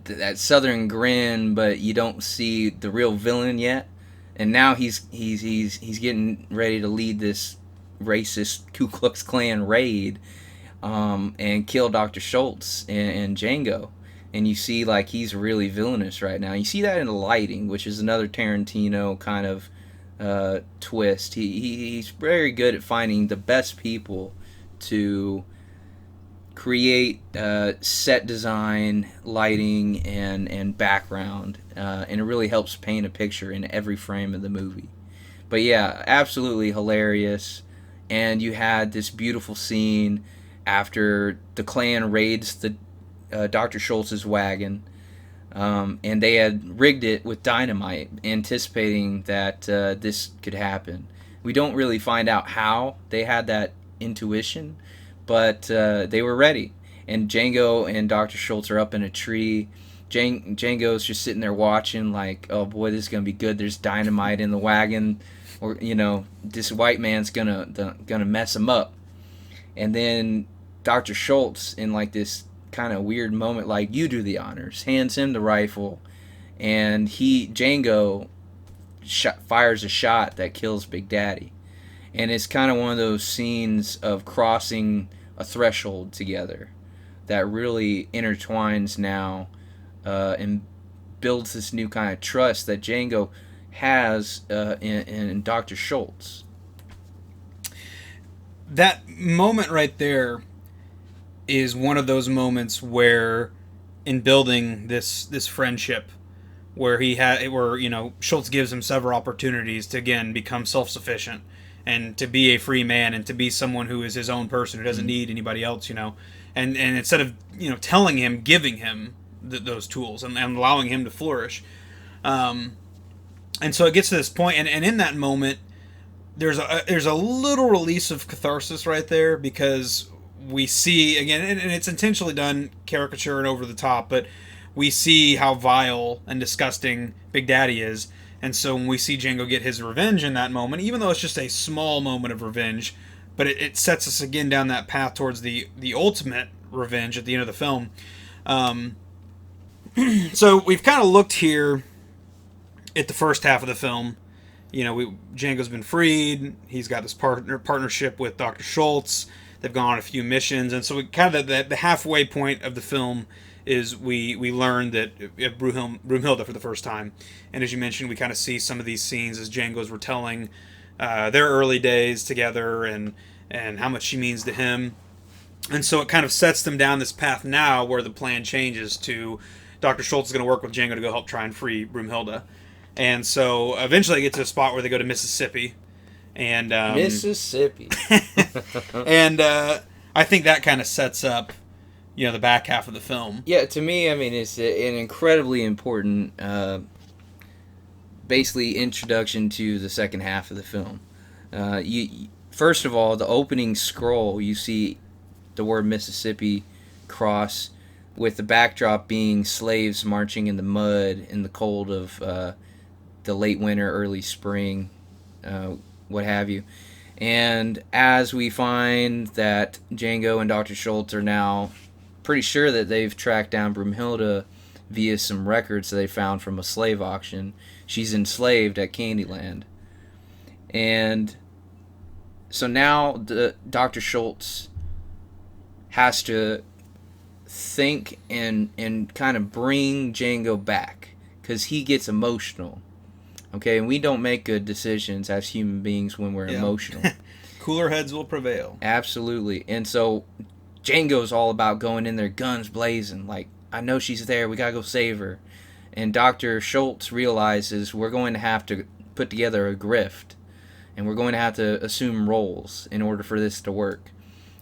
Speaker 2: that southern grin, but you don't see the real villain yet. And now he's getting ready to lead this racist Ku Klux Klan raid, and kill Dr. Schultz and Django. And you see he's really villainous right now. You see that in the lighting, which is another Tarantino kind of twist. He's very good at finding the best people to create set design, lighting, and background, and it really helps paint a picture in every frame of the movie. But yeah, absolutely hilarious. And you had this beautiful scene after the Klan raids the Dr. Schultz's wagon, and they had rigged it with dynamite, anticipating that this could happen. We don't really find out how they had that intuition, but they were ready. And Django and Dr. Schultz are up in a tree. Django's just sitting there watching, like, oh boy, this is gonna be good. There's dynamite in the wagon, or this white man's gonna mess him up. And then Dr. Schultz, in like this kind of weird moment, like, you do the honors, hands him the rifle, and Django fires a shot that kills Big Daddy. And it's kind of one of those scenes of crossing a threshold together that really intertwines now, and builds this new kind of trust that Django has in Dr. Schultz.
Speaker 1: That moment right there is one of those moments where, in building this friendship, where Schultz gives him several opportunities to again become self-sufficient and to be a free man and to be someone who is his own person, who doesn't need anybody else, and instead of telling him, giving him those tools and allowing him to flourish. And so it gets to this point, and in that moment, there's a little release of catharsis right there, because we see again, and it's intentionally done caricature and over the top, but we see how vile and disgusting Big Daddy is. And so when we see Django get his revenge in that moment, even though it's just a small moment of revenge, but it sets us again down that path towards the ultimate revenge at the end of the film. So we've kind of looked here at the first half of the film. Django's been freed. He's got this partnership with Dr. Schultz. They've gone on a few missions, and so we kind of the halfway point of the film is we learn that Broomhilda for the first time. And as you mentioned, we kind of see some of these scenes as Django's retelling their early days together and how much she means to him. And so it kind of sets them down this path now where the plan changes to Dr. Schultz is going to work with Django to go help try and free Broomhilda. And so eventually they get to a spot where they go to Mississippi. And
Speaker 2: Mississippi.
Speaker 1: And I think that kind of sets up the back half of the film.
Speaker 2: Yeah, to me, I mean, it's an incredibly important, basically, introduction to the second half of the film. First of all, the opening scroll, you see the word Mississippi cross, with the backdrop being slaves marching in the mud in the cold of the late winter, early spring, what have you. And as we find that Django and Dr. Schultz are now pretty sure that they've tracked down Broomhilda via some records that they found from a slave auction. She's enslaved at Candyland. And so now Dr. Schultz has to think and kind of bring Django back, because he gets emotional. Okay, and we don't make good decisions as human beings when we're emotional.
Speaker 1: Cooler heads will prevail.
Speaker 2: Absolutely. And so Django's all about going in there, guns blazing, like, I know she's there, we gotta go save her. And Dr. Schultz realizes we're going to have to put together a grift, and we're going to have to assume roles in order for this to work.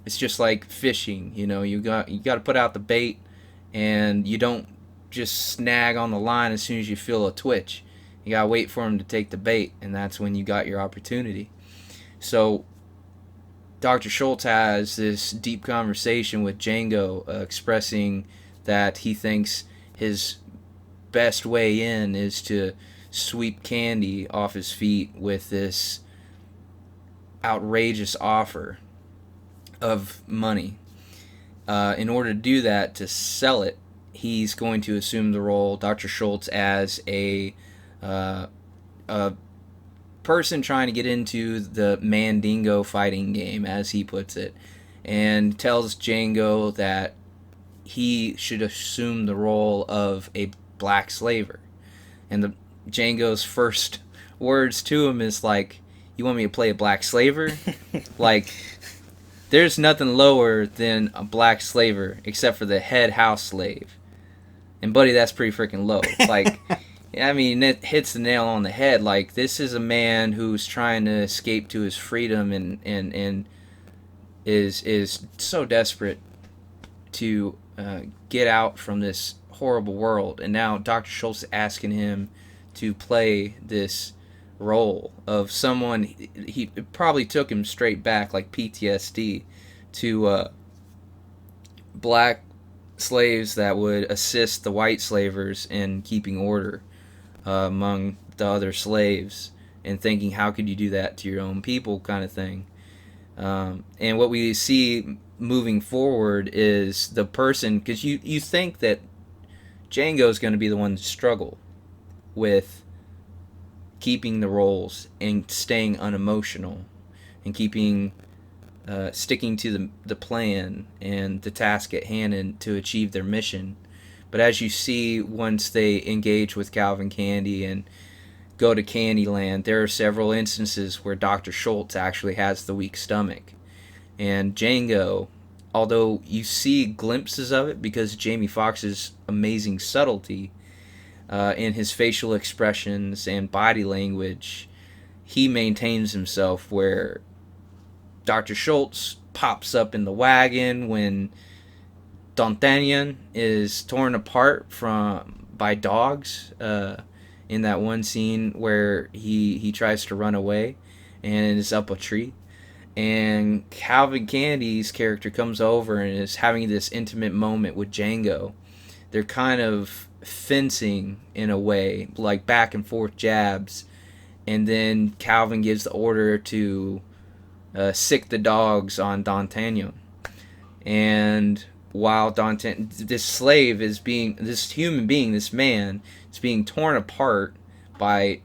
Speaker 2: It's just like fishing, you got to put out the bait, and you don't just snag on the line as soon as you feel a twitch. You gotta wait for him to take the bait, and that's when you got your opportunity. So Dr. Schultz has this deep conversation with Django, expressing that he thinks his best way in is to sweep Candy off his feet with this outrageous offer of money. In order to do that, to sell it, he's going to assume the role, Dr. Schultz, as a person trying to get into the Mandingo fighting game, as he puts it, and tells Django that he should assume the role of a black slaver. And Django's first words to him is like, "You want me to play a black slaver?" like there's nothing lower than a black slaver except for the head house slave. And buddy, that's pretty freaking low. Like, I mean, it hits the nail on the head. Like, this is a man who's trying to escape to his freedom and is so desperate to get out from this horrible world. And now Dr. Schultz is asking him to play this role of someone. He probably took him straight back, like PTSD, to black slaves that would assist the white slavers in keeping order among the other slaves, and thinking, how could you do that to your own people, kind of thing. And what we see moving forward is the person, because you think that Django is going to be the one to struggle with keeping the roles and staying unemotional and keeping sticking to the plan and the task at hand and to achieve their mission. But as you see, once they engage with Calvin Candy and go to Candyland, there are several instances where Dr. Schultz actually has the weak stomach. And Django, although you see glimpses of it because Jamie Foxx's amazing subtlety in his facial expressions and body language, he maintains himself, where Dr. Schultz pops up in the wagon when D'Artagnan is torn apart by dogs in that one scene where he tries to run away and is up a tree. And Calvin Candy's character comes over and is having this intimate moment with Django. They're kind of fencing in a way, like back and forth jabs. And then Calvin gives the order to sick the dogs on D'Artagnan. And while this slave is this human being, this man, is being torn apart by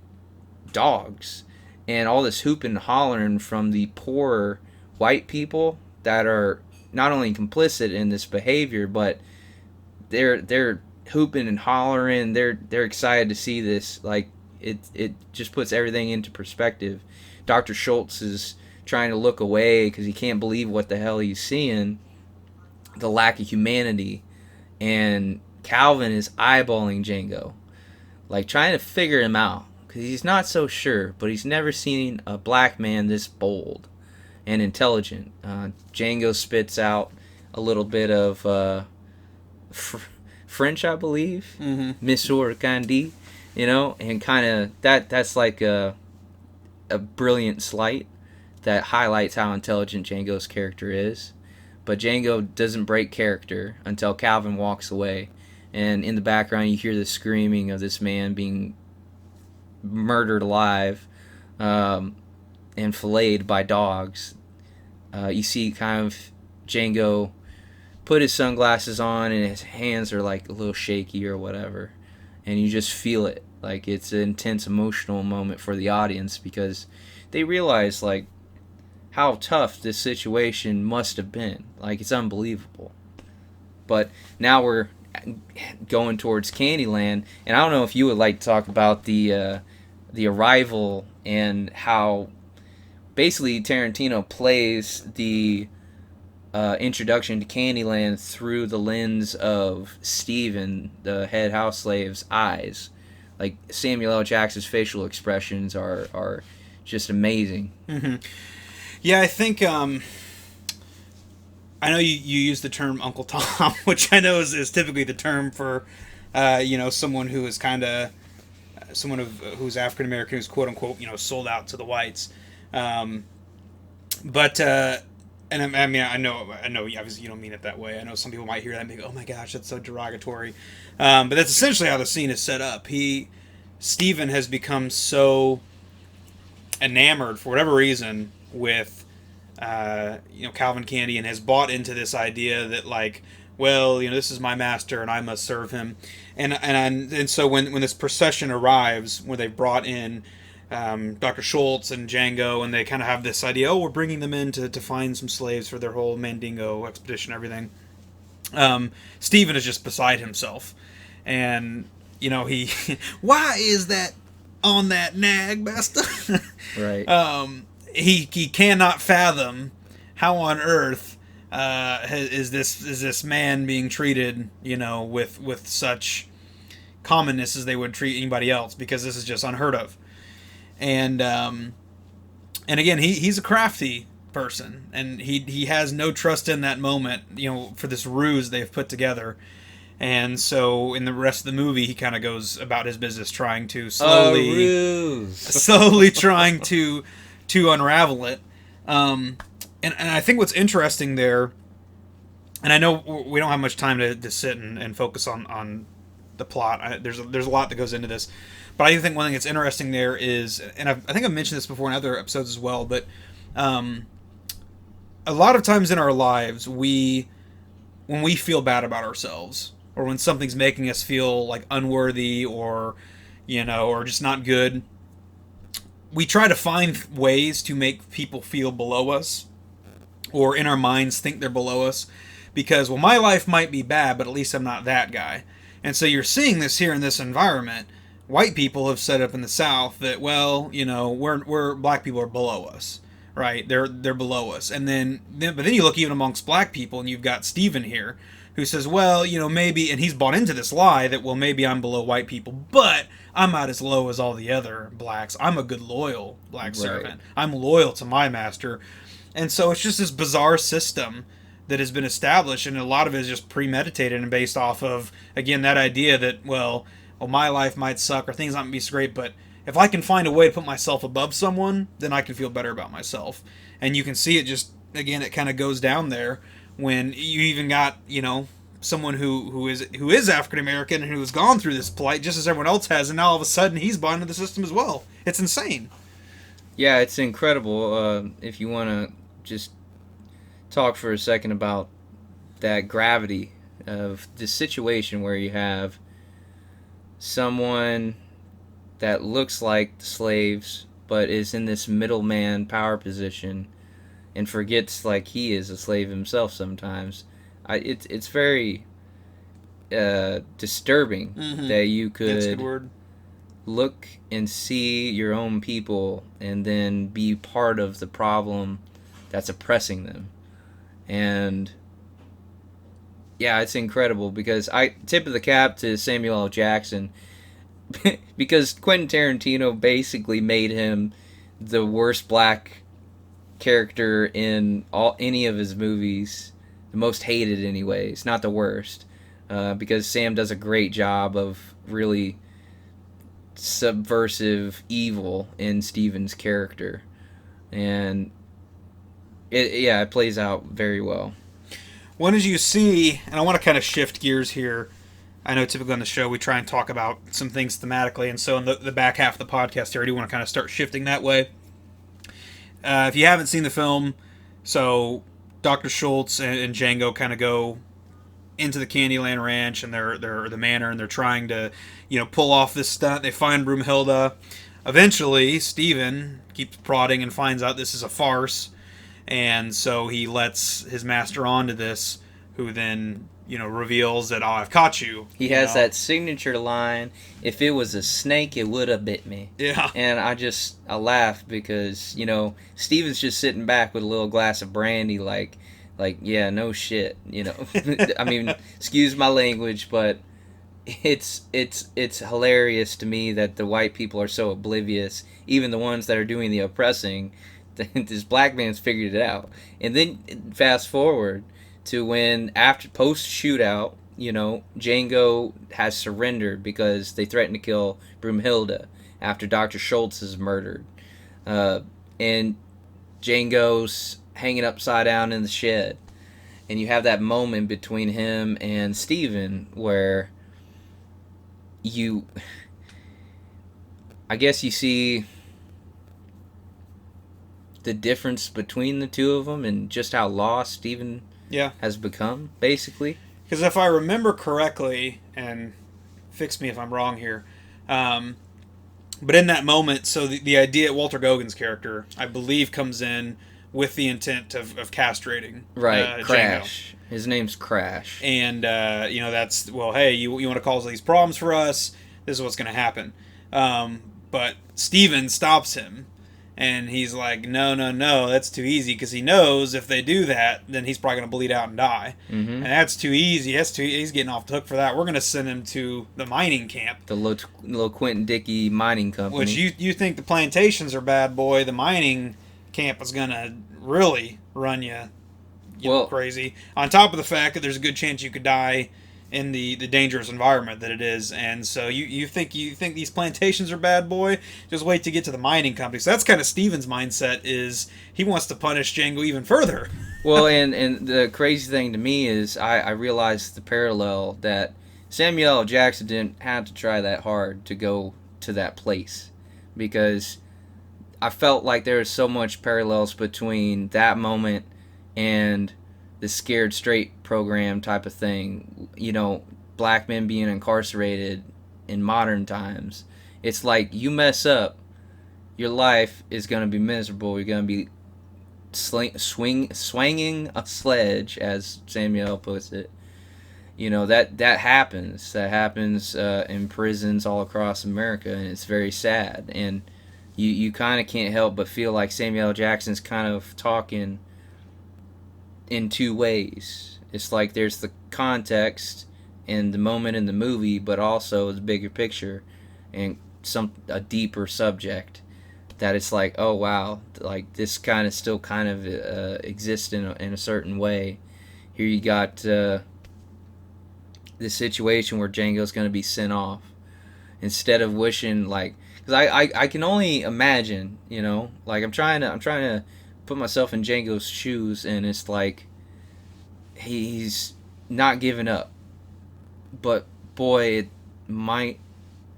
Speaker 2: dogs, and all this hooping and hollering from the poor white people that are not only complicit in this behavior, but they're hooping and hollering. They're excited to see this. Like, it just puts everything into perspective. Dr. Schultz is trying to look away because he can't believe what the hell he's seeing, the lack of humanity. And Calvin is eyeballing Django, like trying to figure him out, because he's not so sure, but he's never seen a black man this bold and intelligent. Django spits out a little bit of French, I believe, Monsieur Candy, and kind of that's like a brilliant slight that highlights how intelligent Django's character is. But Django doesn't break character until Calvin walks away, and in the background you hear the screaming of this man being murdered alive and filleted by dogs. You see kind of Django put his sunglasses on and his hands are like a little shaky or whatever, and you just feel it. Like, it's an intense emotional moment for the audience, because they realize like how tough this situation must have been. Like, it's unbelievable. But now we're going towards Candyland, and I don't know if you would like to talk about the arrival and how basically Tarantino plays the introduction to Candyland through the lens of Steven, the head house slave's eyes. Like, Samuel L. Jackson's facial expressions are just amazing.
Speaker 1: Mm-hmm. Yeah, I think I know you use the term Uncle Tom, which I know is typically the term for someone who is kind of who's African American, who's quote unquote sold out to the whites. But and I mean I know obviously you don't mean it that way. I know some people might hear that and think, oh my gosh, that's so derogatory. But that's essentially how the scene is set up. Steven has become so enamored for whatever reason with Calvin Candy, and has bought into this idea that, like, well, this is my master and I must serve him. And so when this procession arrives, when they brought in Dr. Schultz and Django, and they kind of have this idea, oh, we're bringing them in to find some slaves for their whole Mandingo expedition, everything. Steven is just beside himself, and he why is that on that nag, master?
Speaker 2: Right.
Speaker 1: He cannot fathom how on earth is this man being treated, with such commonness as they would treat anybody else, because this is just unheard of. And again, he's a crafty person, and he has no trust in that moment, for this ruse they've put together. And so in the rest of the movie, he kind of goes about his business trying to slowly trying to unravel it. And I think what's interesting there, and I know we don't have much time to sit and focus on the plot. There's a lot that goes into this. But I think one thing that's interesting there is, and I think I've mentioned this before in other episodes as well, but a lot of times in our lives, when we feel bad about ourselves, or when something's making us feel like unworthy, or just not good, we try to find ways to make people feel below us, or in our minds think they're below us, because, well, my life might be bad, but at least I'm not that guy. And so you're seeing this here in this environment. White people have set up in the South that, well, we're black people are below us, right? They're below us. But then you look even amongst black people, and you've got Steven here, who says, well, maybe, and he's bought into this lie that, well, maybe I'm below white people, but I'm not as low as all the other blacks. I'm a good, loyal black servant. I'm loyal to my master. And so it's just this bizarre system that has been established, and a lot of it is just premeditated and based off of, again, that idea that, well, my life might suck, or things might be so great, but if I can find a way to put myself above someone, then I can feel better about myself. And you can see it just, again, it kind of goes down there when you even got, someone who is African American and who has gone through this plight just as everyone else has, and now all of a sudden he's bought into the system as well. It's insane.
Speaker 2: Yeah, it's incredible. If you want to just talk for a second about that gravity of the situation where you have someone that looks like the slaves but is in this middleman power position and forgets like he is a slave himself sometimes. It's very disturbing that you could look and see your own people and then be part of the problem that's oppressing them. And yeah, it's incredible, because I tip of the cap to Samuel L. Jackson because Quentin Tarantino basically made him the worst black character in any of his movies, the most hated anyways, not the worst, because Sam does a great job of really subversive evil in Steven's character, and it plays out very well.
Speaker 1: When did you see, and I want to kind of shift gears here, I know typically on the show we try and talk about some things thematically, and so in the back half of the podcast here I do want to kind of start shifting that way. If you haven't seen the film, so Dr. Schultz and Django kind of go into the Candyland Ranch and they're the manor, and they're trying to pull off this stunt. They find Broomhilda. Eventually Steven keeps prodding and finds out this is a farce, and so he lets his master onto this, who then reveals that, I've caught you.
Speaker 2: He has that signature line, if it was a snake, it would have bit me.
Speaker 1: Yeah.
Speaker 2: And I laugh because, Steven's just sitting back with a little glass of brandy like, yeah, no shit, I mean, excuse my language, but it's hilarious to me that the white people are so oblivious, even the ones that are doing the oppressing. This black man's figured it out. And then fast forward to when, after post shootout, Django has surrendered because they threatened to kill Broomhilda after Dr. Schultz is murdered. And Django's hanging upside down in the shed. And you have that moment between him and Steven where I guess you see the difference between the two of them and just how lost Steven has become, basically.
Speaker 1: Because if I remember correctly, and fix me if I'm wrong here, but in that moment, so the idea, Walter Gogin's character, I believe, comes in with the intent of castrating
Speaker 2: Crash.
Speaker 1: Django.
Speaker 2: His name's Crash.
Speaker 1: And, that's, well, hey, you want to cause all these problems for us, this is what's going to happen. But Steven stops him And he's like, no, no, no, that's too easy, because he knows if they do that, then he's probably going to bleed out and die.
Speaker 2: Mm-hmm.
Speaker 1: And that's too easy. He's getting off the hook for that. We're going to send him to the mining camp.
Speaker 2: The little Quentin Dickey mining company.
Speaker 1: Which you think the plantations are bad, boy. The mining camp is going to really run you know, crazy. On top of the fact that there's a good chance you could die in the dangerous environment that it is. And so you think these plantations are bad, boy? Just wait to get to the mining company. So that's kind of Steven's mindset, is he wants to punish Django even further.
Speaker 2: Well, and the crazy thing to me is I realized the parallel that Samuel L. Jackson didn't have to try that hard to go to that place, because I felt like there was so much parallels between that moment and the Scared Straight program type of thing. You know, black men being incarcerated in modern times. It's like, you mess up, your life is going to be miserable. You're going to be swinging a sledge, as Samuel puts it. You know, that happens. That happens in prisons all across America, and it's very sad. And you kind of can't help but feel like Samuel L. Jackson's kind of talking in two ways. It's like there's the context and the moment in the movie, but also the bigger picture and a deeper subject that it's like, oh wow, like this kind of still kind of exists in a certain way. Here you got this situation where Django's going to be sent off, instead of wishing, like, because I can only imagine, you know, like I'm trying to put myself in Django's shoes, and it's like he's not giving up, but boy, it might,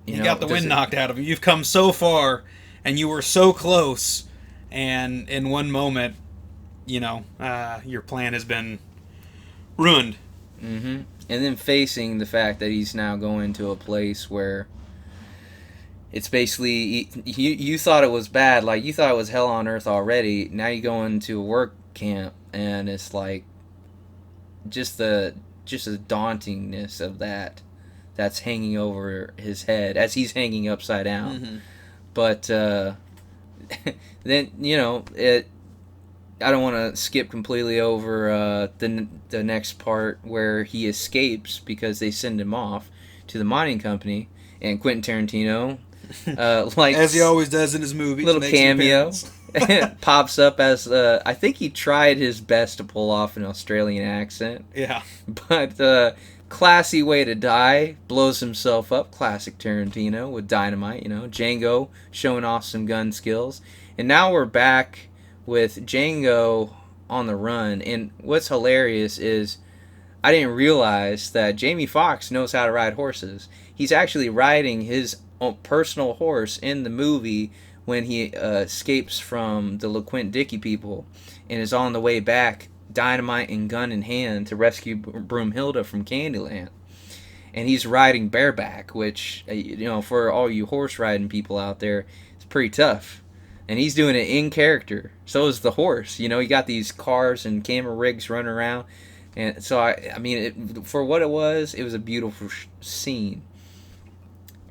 Speaker 2: you know,
Speaker 1: got the wind knocked out of you. You've come so far, and you were so close, and in one moment, you know, your plan has been ruined.
Speaker 2: Mm-hmm. And then facing the fact that he's now going to a place where it's basically, you thought it was bad, like you thought it was hell on earth already. Now you go into a work camp, and it's like just the dauntingness of that's hanging over his head as he's hanging upside down. Mm-hmm. But then, you know, I don't want to skip completely over the next part where he escapes because they send him off to the mining company, and Quentin Tarantino, like
Speaker 1: as he always does in his movies,
Speaker 2: little cameo pops up as I think he tried his best to pull off an Australian accent.
Speaker 1: Yeah,
Speaker 2: but classy way to die, blows himself up. Classic Tarantino with dynamite. You know, Django showing off some gun skills, and now we're back with Django on the run. And what's hilarious is I didn't realize that Jamie Foxx knows how to ride horses. He's actually riding his own personal horse in the movie when he escapes from the LaQuint Dickey people and is on the way back, dynamite and gun in hand, to rescue Broomhilda from Candyland. And he's riding bareback, which, you know, for all you horse riding people out there, it's pretty tough. And he's doing it in character. So is the horse. You know, he got these cars and camera rigs running around. And so, I mean, for what it was a beautiful scene.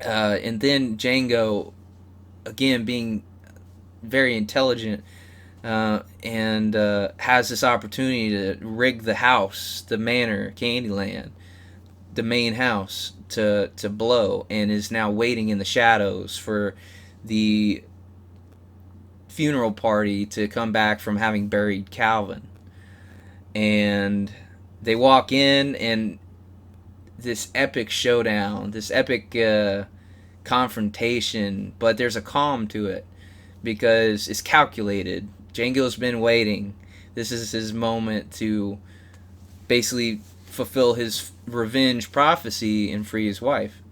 Speaker 2: And then Django, again, being very intelligent, and has this opportunity to rig the house, the manor, Candyland, the main house, to blow, and is now waiting in the shadows for the funeral party to come back from having buried Calvin. And they walk in, and this epic showdown, this epic confrontation, but there's a calm to it because it's calculated. Django's been waiting. This is his moment to basically fulfill his revenge prophecy and free his wife.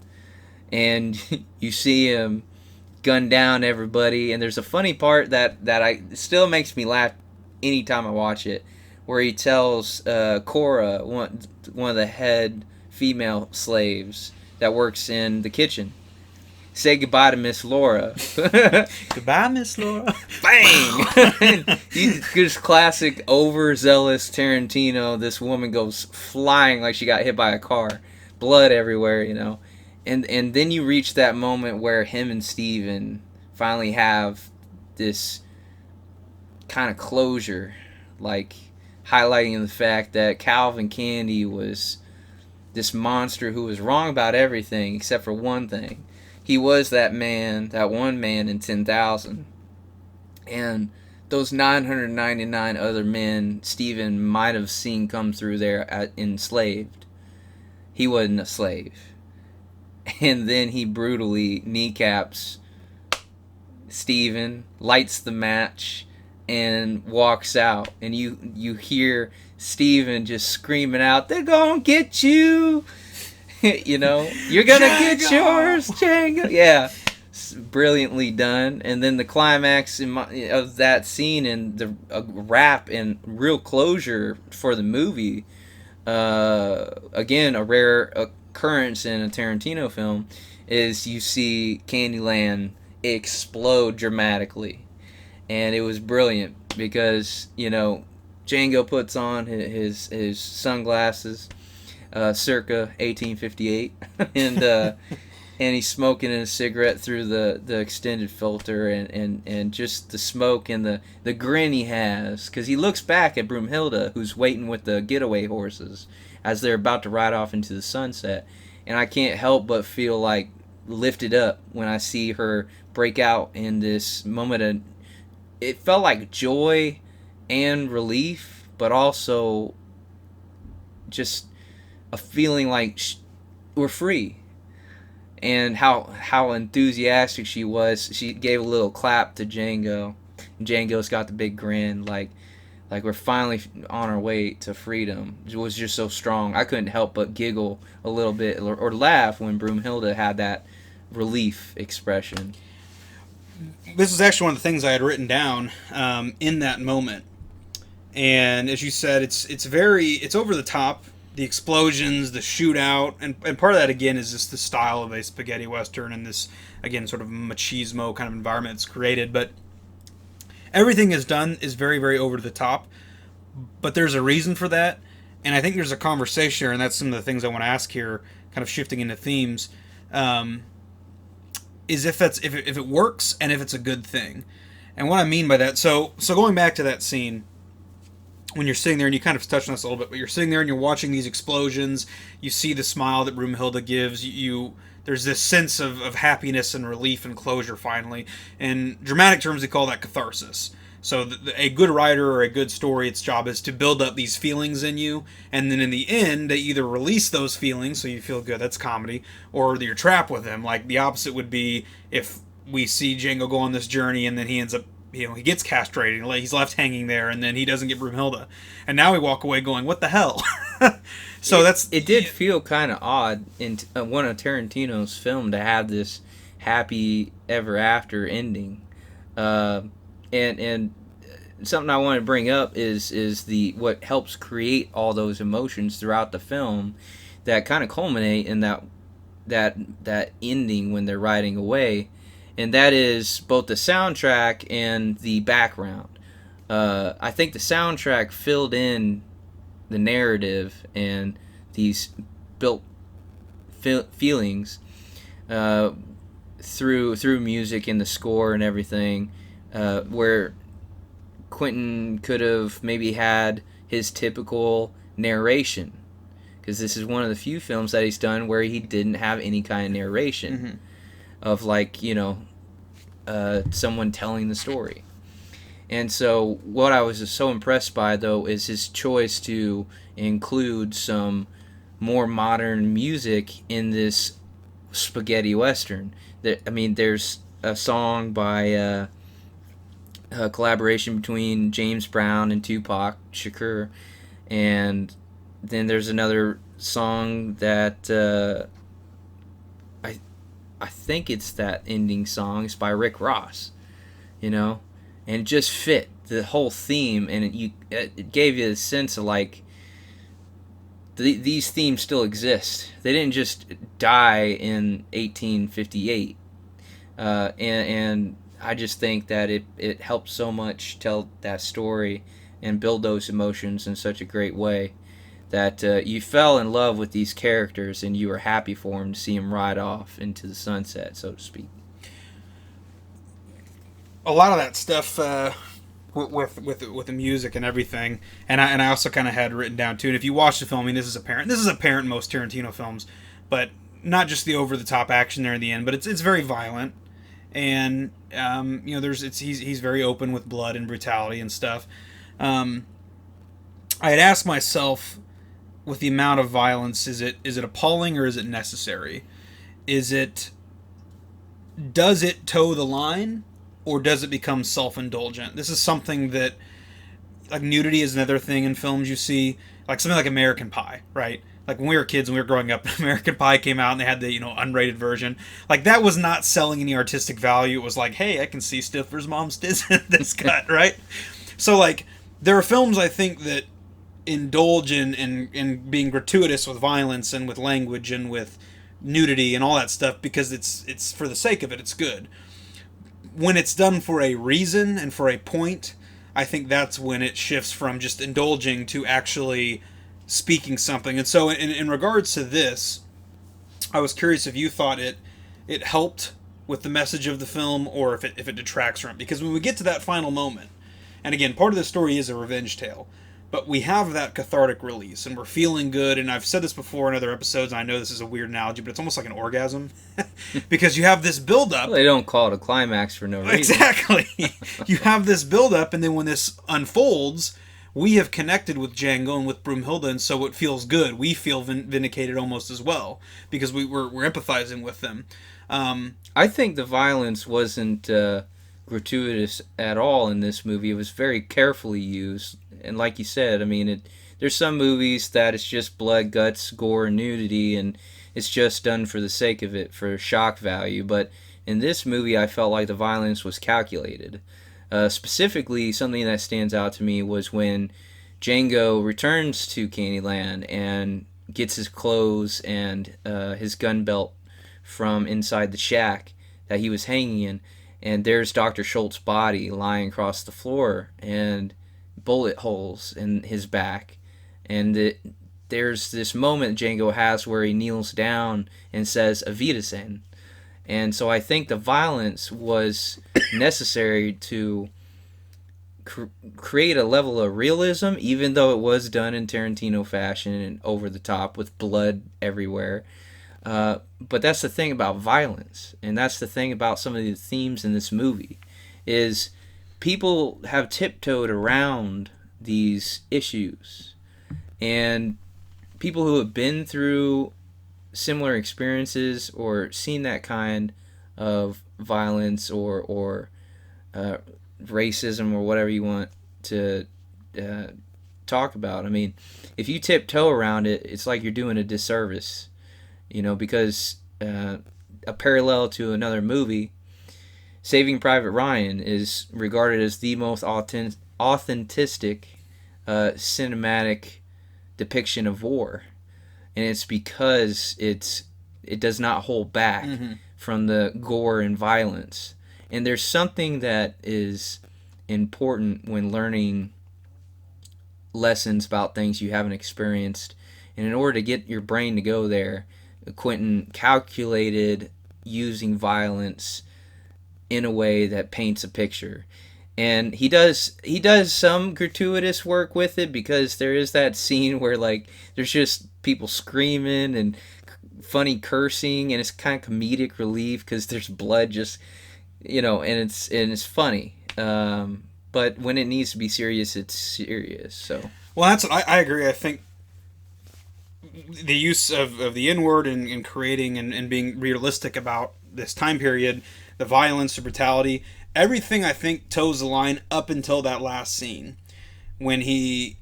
Speaker 2: And you see him gun down everybody, and there's a funny part that still makes me laugh anytime I watch it, where he tells Cora, one of the head female slaves that works in the kitchen, say goodbye to Miss Laura.
Speaker 1: Goodbye, Miss Laura.
Speaker 2: Bang! This classic overzealous Tarantino. This woman goes flying like she got hit by a car, blood everywhere, you know. And then you reach that moment where him and Steven finally have this kind of closure, like highlighting the fact that Calvin Candy was this monster who was wrong about everything except for one thing. He was that man, that one man in 10,000. And those 999 other men Stephen might have seen come through there enslaved. He wasn't a slave. And then he brutally kneecaps Stephen, lights the match, and walks out. And you hear Stephen just screaming out, "They're gonna get you!" You know, "You're gonna
Speaker 1: Django!
Speaker 2: get yours, Django!" Yeah. Brilliantly done. And then the climax of that scene and the wrap and real closure for the movie, again, a rare occurrence in a Tarantino film, is you see Candyland explode dramatically. And it was brilliant because, you know, Django puts on his sunglasses, circa 1858, and he's smoking a cigarette through the extended filter, and just the smoke and the grin he has, because he looks back at Broomhilda, who's waiting with the getaway horses as they're about to ride off into the sunset, and I can't help but feel like lifted up when I see her break out in this moment of, it felt like joy and relief, but also just a feeling like we're free. And how enthusiastic she was. She gave a little clap to Django. Django's got the big grin, like we're finally on our way to freedom. It was just so strong. I couldn't help but giggle a little bit or laugh when Broomhilda had that relief expression.
Speaker 1: This was actually one of the things I had written down in that moment. And as you said, it's over the top. The explosions, the shootout, and part of that, again, is just the style of a spaghetti western and this, again, sort of machismo kind of environment it's created. But everything is done is very, very over the top. But there's a reason for that. And I think there's a conversation here, and that's some of the things I want to ask here, kind of shifting into themes, is if it works and if it's a good thing. And what I mean by that, so going back to that scene, when you're sitting there, and you kind of touched on this a little bit, but you're sitting there and you're watching these explosions, you see the smile that Broomhilda gives, there's this sense of happiness and relief and closure finally. In dramatic terms, they call that catharsis. So a good writer or a good story, its job is to build up these feelings in you, and then in the end, they either release those feelings so you feel good, that's comedy, or you're trapped with them. Like, the opposite would be if we see Django go on this journey and then he ends up, he gets castrated, he's left hanging there, and then he doesn't get Broomhilda. And now we walk away going, what the hell? So
Speaker 2: it did feel kind of odd in one of Tarantino's film to have this happy ever after ending. And something I want to bring up is what helps create all those emotions throughout the film that kind of culminate in that ending when they're riding away. And that is both the soundtrack and the background. I think the soundtrack filled in the narrative and these built feelings through music and the score and everything, where Quentin could have maybe had his typical narration, because this is one of the few films that he's done where he didn't have any kind of narration. Mm-hmm. Of someone telling the story. And so what I was just so impressed by, though, is his choice to include some more modern music in this spaghetti western. There's a song by a collaboration between James Brown and Tupac Shakur, and then there's another song that I think it's that ending song. It's by Rick Ross, and it just fit the whole theme, and it gave you a sense of like these themes still exist. They didn't just die in 1858, and I just think that it helped so much tell that story and build those emotions in such a great way that you fell in love with these characters and you were happy for them to see them ride off into the sunset, so to speak.
Speaker 1: A lot of that stuff with the music and everything. And I also kind of had written down too. And if you watch the film, I mean, this is apparent. This is apparent in most Tarantino films, but not just the over the top action there in the end, but it's very violent. And he's very open with blood and brutality and stuff. I had asked myself, with the amount of violence, is it appalling or is it necessary? Does it toe the line, or does it become self-indulgent? This is something that, like, nudity is another thing in films you see, like something like American Pie, right? Like when we were kids and we were growing up, American Pie came out and they had the unrated version. Like that was not selling any artistic value. It was like, hey, I can see Stifler's mom's tits in this cut, right? So like there are films I think that indulge in being gratuitous with violence and with language and with nudity and all that stuff because it's for the sake of it. It's good. When it's done for a reason and for a point, I think that's when it shifts from just indulging to actually speaking something. And so in regards to this, I was curious if you thought it helped with the message of the film or if it detracts from it. Because when we get to that final moment, and again, part of the story is a revenge tale, but we have that cathartic release and we're feeling good. And I've said this before in other episodes, and I know this is a weird analogy, but it's almost like an orgasm because you have this buildup.
Speaker 2: Well, they don't call it a climax for no reason.
Speaker 1: Exactly. You have this buildup, and then when this unfolds, we have connected with Django and with Broomhilda, and so it feels good. We feel vindicated almost as well because we're empathizing with them.
Speaker 2: I think the violence wasn't gratuitous at all in this movie. It was very carefully used, and like you said, I mean, there's some movies that it's just blood, guts, gore, and nudity, and it's just done for the sake of it, for shock value. But in this movie, I felt like the violence was calculated. Specifically, something that stands out to me was when Django returns to Candyland and gets his clothes and his gun belt from inside the shack that he was hanging in, and there's Dr. Schultz's body lying across the floor and bullet holes in his back. And there's this moment Django has where he kneels down and says, "Avita-sen." And so I think the violence was necessary to create a level of realism, even though it was done in Tarantino fashion and over the top with blood everywhere. But that's the thing about violence, and that's the thing about some of the themes in this movie, is people have tiptoed around these issues. And people who have been through similar experiences or seen that kind of violence or racism or whatever you want to talk about. I mean, if you tiptoe around it, it's like you're doing a disservice, because a parallel to another movie, Saving Private Ryan is regarded as the most authentic cinematic depiction of war. And it's because it does not hold back from the gore and violence. And there's something that is important when learning lessons about things you haven't experienced. And in order to get your brain to go there, Quentin calculated using violence in a way that paints a picture. And he does some gratuitous work with it, because there is that scene where like there's just people screaming and funny cursing, and it's kind of comedic relief because there's blood just and it's funny. But when it needs to be serious, it's serious. So
Speaker 1: that's what I agree. I think the use of the N-word and creating and being realistic about this time period, the violence, the brutality, everything I think toes the line up until that last scene when a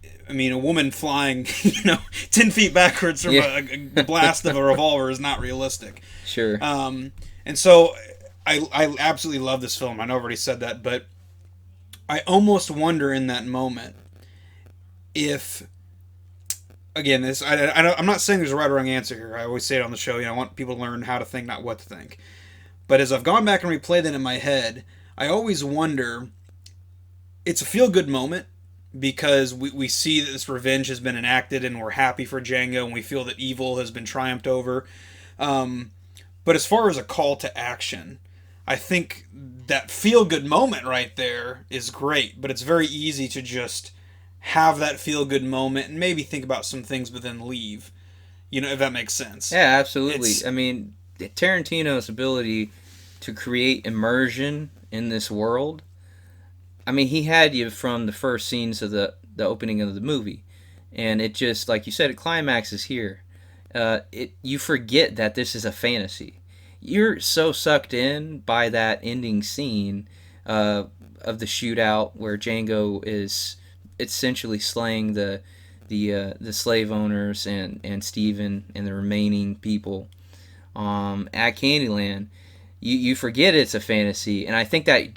Speaker 1: woman flying 10 feet backwards from a blast of a revolver is not realistic.
Speaker 2: Sure.
Speaker 1: And so I absolutely love this film. I know I've already said that, but I almost wonder in that moment if, again, I'm not saying there's a right or wrong answer here. I always say it on the show. I want people to learn how to think, not what to think. But as I've gone back and replayed that in my head, I always wonder, it's a feel-good moment because we see that this revenge has been enacted and we're happy for Django and we feel that evil has been triumphed over. But as far as a call to action, I think that feel good moment right there is great, but it's very easy to just have that feel good moment and maybe think about some things, but then leave. If that makes sense.
Speaker 2: Yeah, absolutely.
Speaker 1: It's
Speaker 2: I mean, Tarantino's ability to create immersion in this world. I mean, he had you from the first scenes of the opening of the movie, and it just, like you said, it climaxes here. You forget that this is a fantasy. You're so sucked in by that ending scene of the shootout where Django is essentially slaying the slave owners and Steven and the remaining people at Candyland. You forget it's a fantasy, and I think that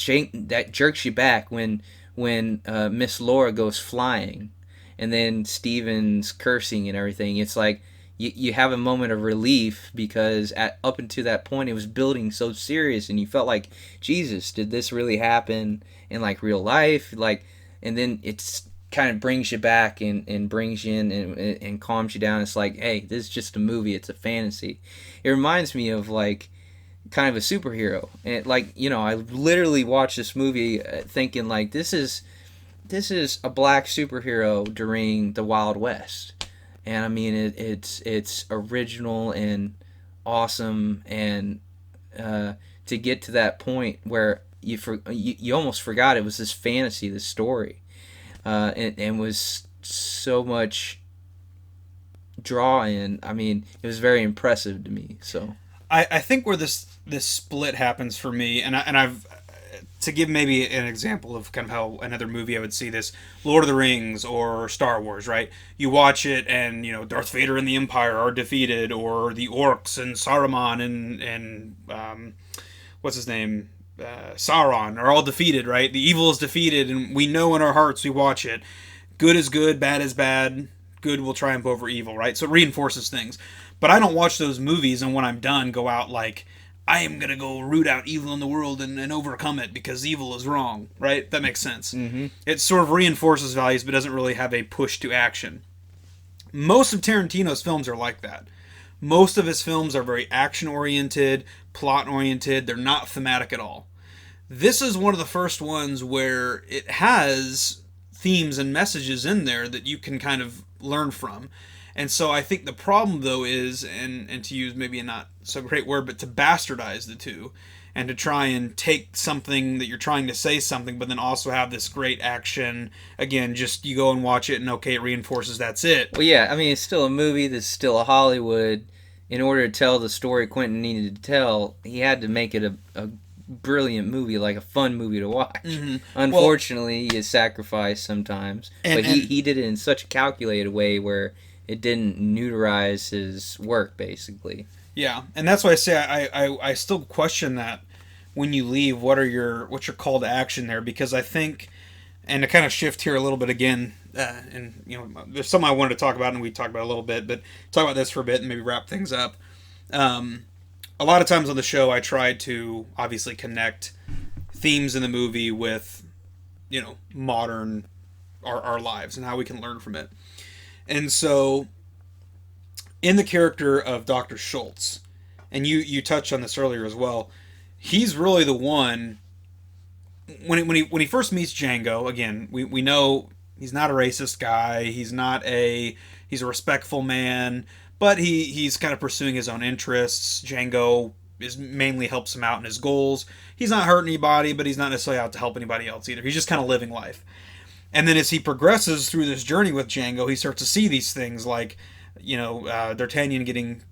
Speaker 2: jerks you back when Miss Laura goes flying, and then Steven's cursing and everything. It's like you have a moment of relief because up until that point it was building so serious, and you felt like, Jesus, did this really happen in like real life? Like, and then it's kind of brings you back and brings you in and calms you down. It's like, hey, this is just a movie. It's a fantasy. It reminds me of like kind of a superhero, and like, I literally watched this movie thinking like this is a black superhero during the Wild West. And I mean, it's original and awesome, and to get to that point where you almost forgot it was this fantasy, this story, and was so much draw in. I mean, it was very impressive to me. So
Speaker 1: I think where this split happens for me, and I've to give maybe an example of kind of how another movie I would see this, Lord of the Rings or Star Wars, right? You watch it and, Darth Vader and the Empire are defeated, or the orcs and Saruman and what's his name? Sauron are all defeated, right? The evil is defeated, and we know in our hearts, we watch it. Good is good, bad is bad, good will triumph over evil, right? So it reinforces things. But I don't watch those movies and when I'm done go out like, I am going to go root out evil in the world and overcome it because evil is wrong, right? That makes sense.
Speaker 2: Mm-hmm.
Speaker 1: It sort of reinforces values but doesn't really have a push to action. Most of Tarantino's films are like that. Most of his films are very action-oriented, plot-oriented. They're not thematic at all. This is one of the first ones where it has themes and messages in there that you can kind of learn from. And so I think the problem, though, is, and to use maybe a not so great word, but to bastardize the two and to try and take something that you're trying to say something, but then also have this great action. Again, just you go and watch it and okay, it reinforces, that's it.
Speaker 2: Well, yeah, I mean, it's still a movie. That's still a Hollywood. In order to tell the story Quentin needed to tell, he had to make it a brilliant movie, like a fun movie to watch.
Speaker 1: Mm-hmm.
Speaker 2: Unfortunately, he is sacrificed sometimes, but he did it in such a calculated way where it didn't neuterize his work, basically.
Speaker 1: Yeah, and that's why I say I still question that when you leave. What's your call to action there? Because I think, and to kind of shift here a little bit again, and there's something I wanted to talk about, and we talked about a little bit, but talk about this for a bit and maybe wrap things up. A lot of times on the show, I try to obviously connect themes in the movie with, modern our lives and how we can learn from it. And so, in the character of Dr. Schultz, and you touched on this earlier as well, he's really the one. When he first meets Django, again, we know he's not a racist guy. He's a respectful man, but he's kind of pursuing his own interests. Django mainly helps him out in his goals. He's not hurting anybody, but he's not necessarily out to help anybody else either. He's just kind of living life. And then as he progresses through this journey with Django, he starts to see these things like, D'Artagnan getting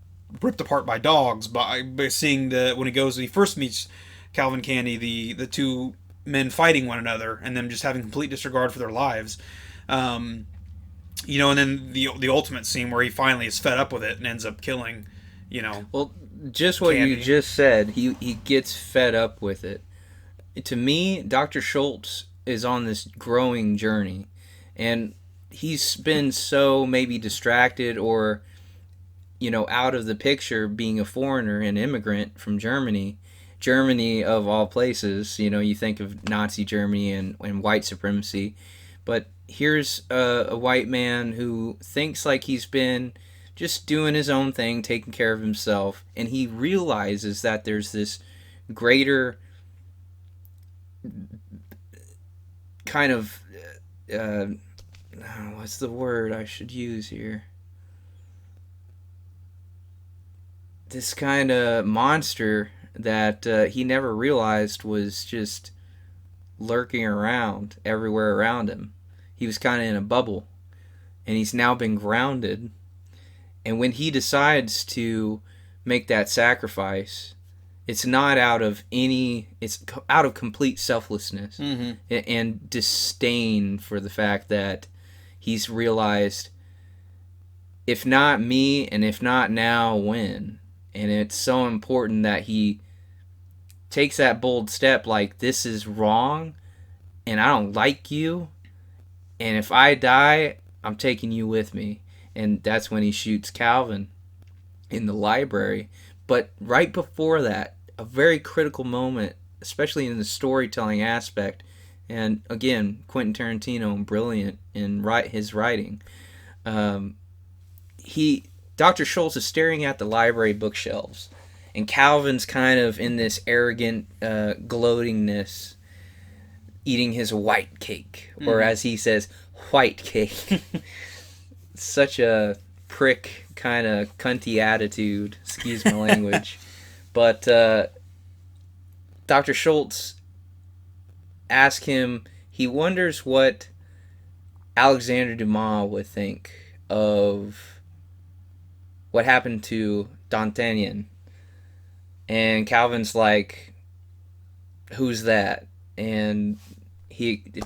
Speaker 1: ripped apart by dogs, by seeing when he first meets Calvin Candy, the two men fighting one another and them just having complete disregard for their lives. And then the ultimate scene where he finally is fed up with it and ends up killing,
Speaker 2: Well, just what
Speaker 1: Candy.
Speaker 2: you just said, he gets fed up with it. To me, Dr. Schultz is on this growing journey, and he's been so maybe distracted or out of the picture being a foreigner, an immigrant from Germany of all places. You think of Nazi Germany and white supremacy, but here's a white man who thinks like he's been just doing his own thing, taking care of himself, and he realizes that there's this greater kind of what's the word I should use here? This kind of monster that he never realized was just lurking around everywhere around him. He was kind of in a bubble, and he's now been grounded. And when he decides to make that sacrifice, it's not it's out of complete selflessness and disdain for the fact that he's realized, if not me and if not now, when? And it's so important that he takes that bold step, like, this is wrong and I don't like you, and if I die, I'm taking you with me. And that's when he shoots Calvin in the library. But right before that, a very critical moment, especially in the storytelling aspect, and again, Quentin Tarantino, brilliant in his writing. Dr. Schultz is staring at the library bookshelves, and Calvin's kind of in this arrogant gloatingness, eating his white cake, or as he says, white cake. Such a prick kind of cunty attitude, excuse my language. But Dr. Schultz asks him, he wonders what Alexander Dumas would think of what happened to D'Artagnan. And Calvin's like, who's that? And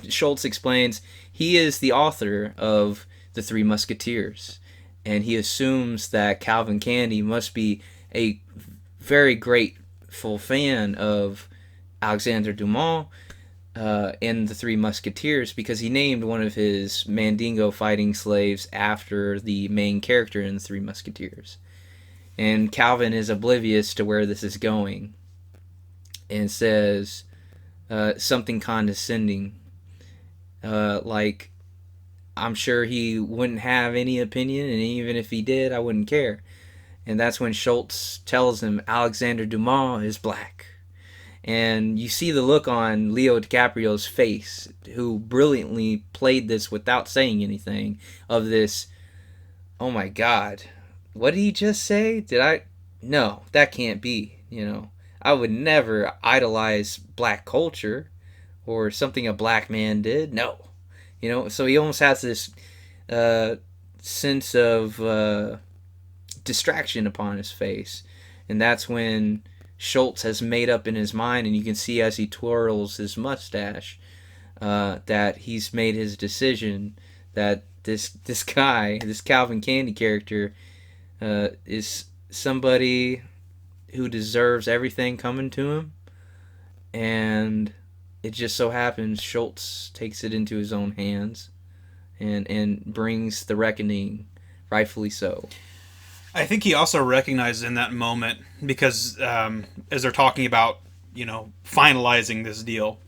Speaker 2: Schultz explains he is the author of The Three Musketeers, and he assumes that Calvin Candie must be a very grateful fan of Alexander Dumas in The Three Musketeers, because he named one of his Mandingo fighting slaves after the main character in The Three Musketeers. And Calvin is oblivious to where this is going and says something condescending, like, I'm sure he wouldn't have any opinion, and even if he did, I wouldn't care. And that's when Schultz tells him Alexander Dumas is black. And you see the look on Leo DiCaprio's face, who brilliantly played this without saying anything, of this, oh my God, what did he just say? No, that can't be, I would never idolize black culture or something a black man did. No. So he almost has this sense of distraction upon his face. And that's when Schultz has made up in his mind, and you can see as he twirls his mustache, that he's made his decision that this guy, this Calvin Candie character, is somebody who deserves everything coming to him. And it just so happens Schultz takes it into his own hands and brings the reckoning, rightfully so.
Speaker 1: I think he also recognizes in that moment, because as they're talking about, finalizing this deal,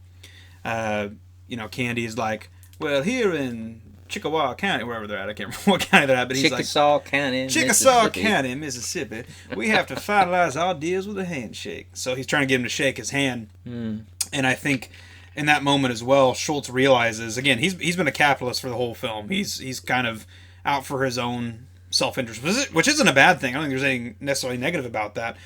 Speaker 1: Candy is like, well, here in Chickasaw County, wherever they're at, I can't remember what county they're at, but he's
Speaker 2: Chickasaw County,
Speaker 1: Mississippi. We have to finalize our deals with a handshake. So he's trying to get him to shake his hand. And I think in that moment as well, Schultz realizes, again, he's been a capitalist for the whole film. He's kind of out for his own self-interest, which isn't a bad thing. I don't think there's anything necessarily negative about that.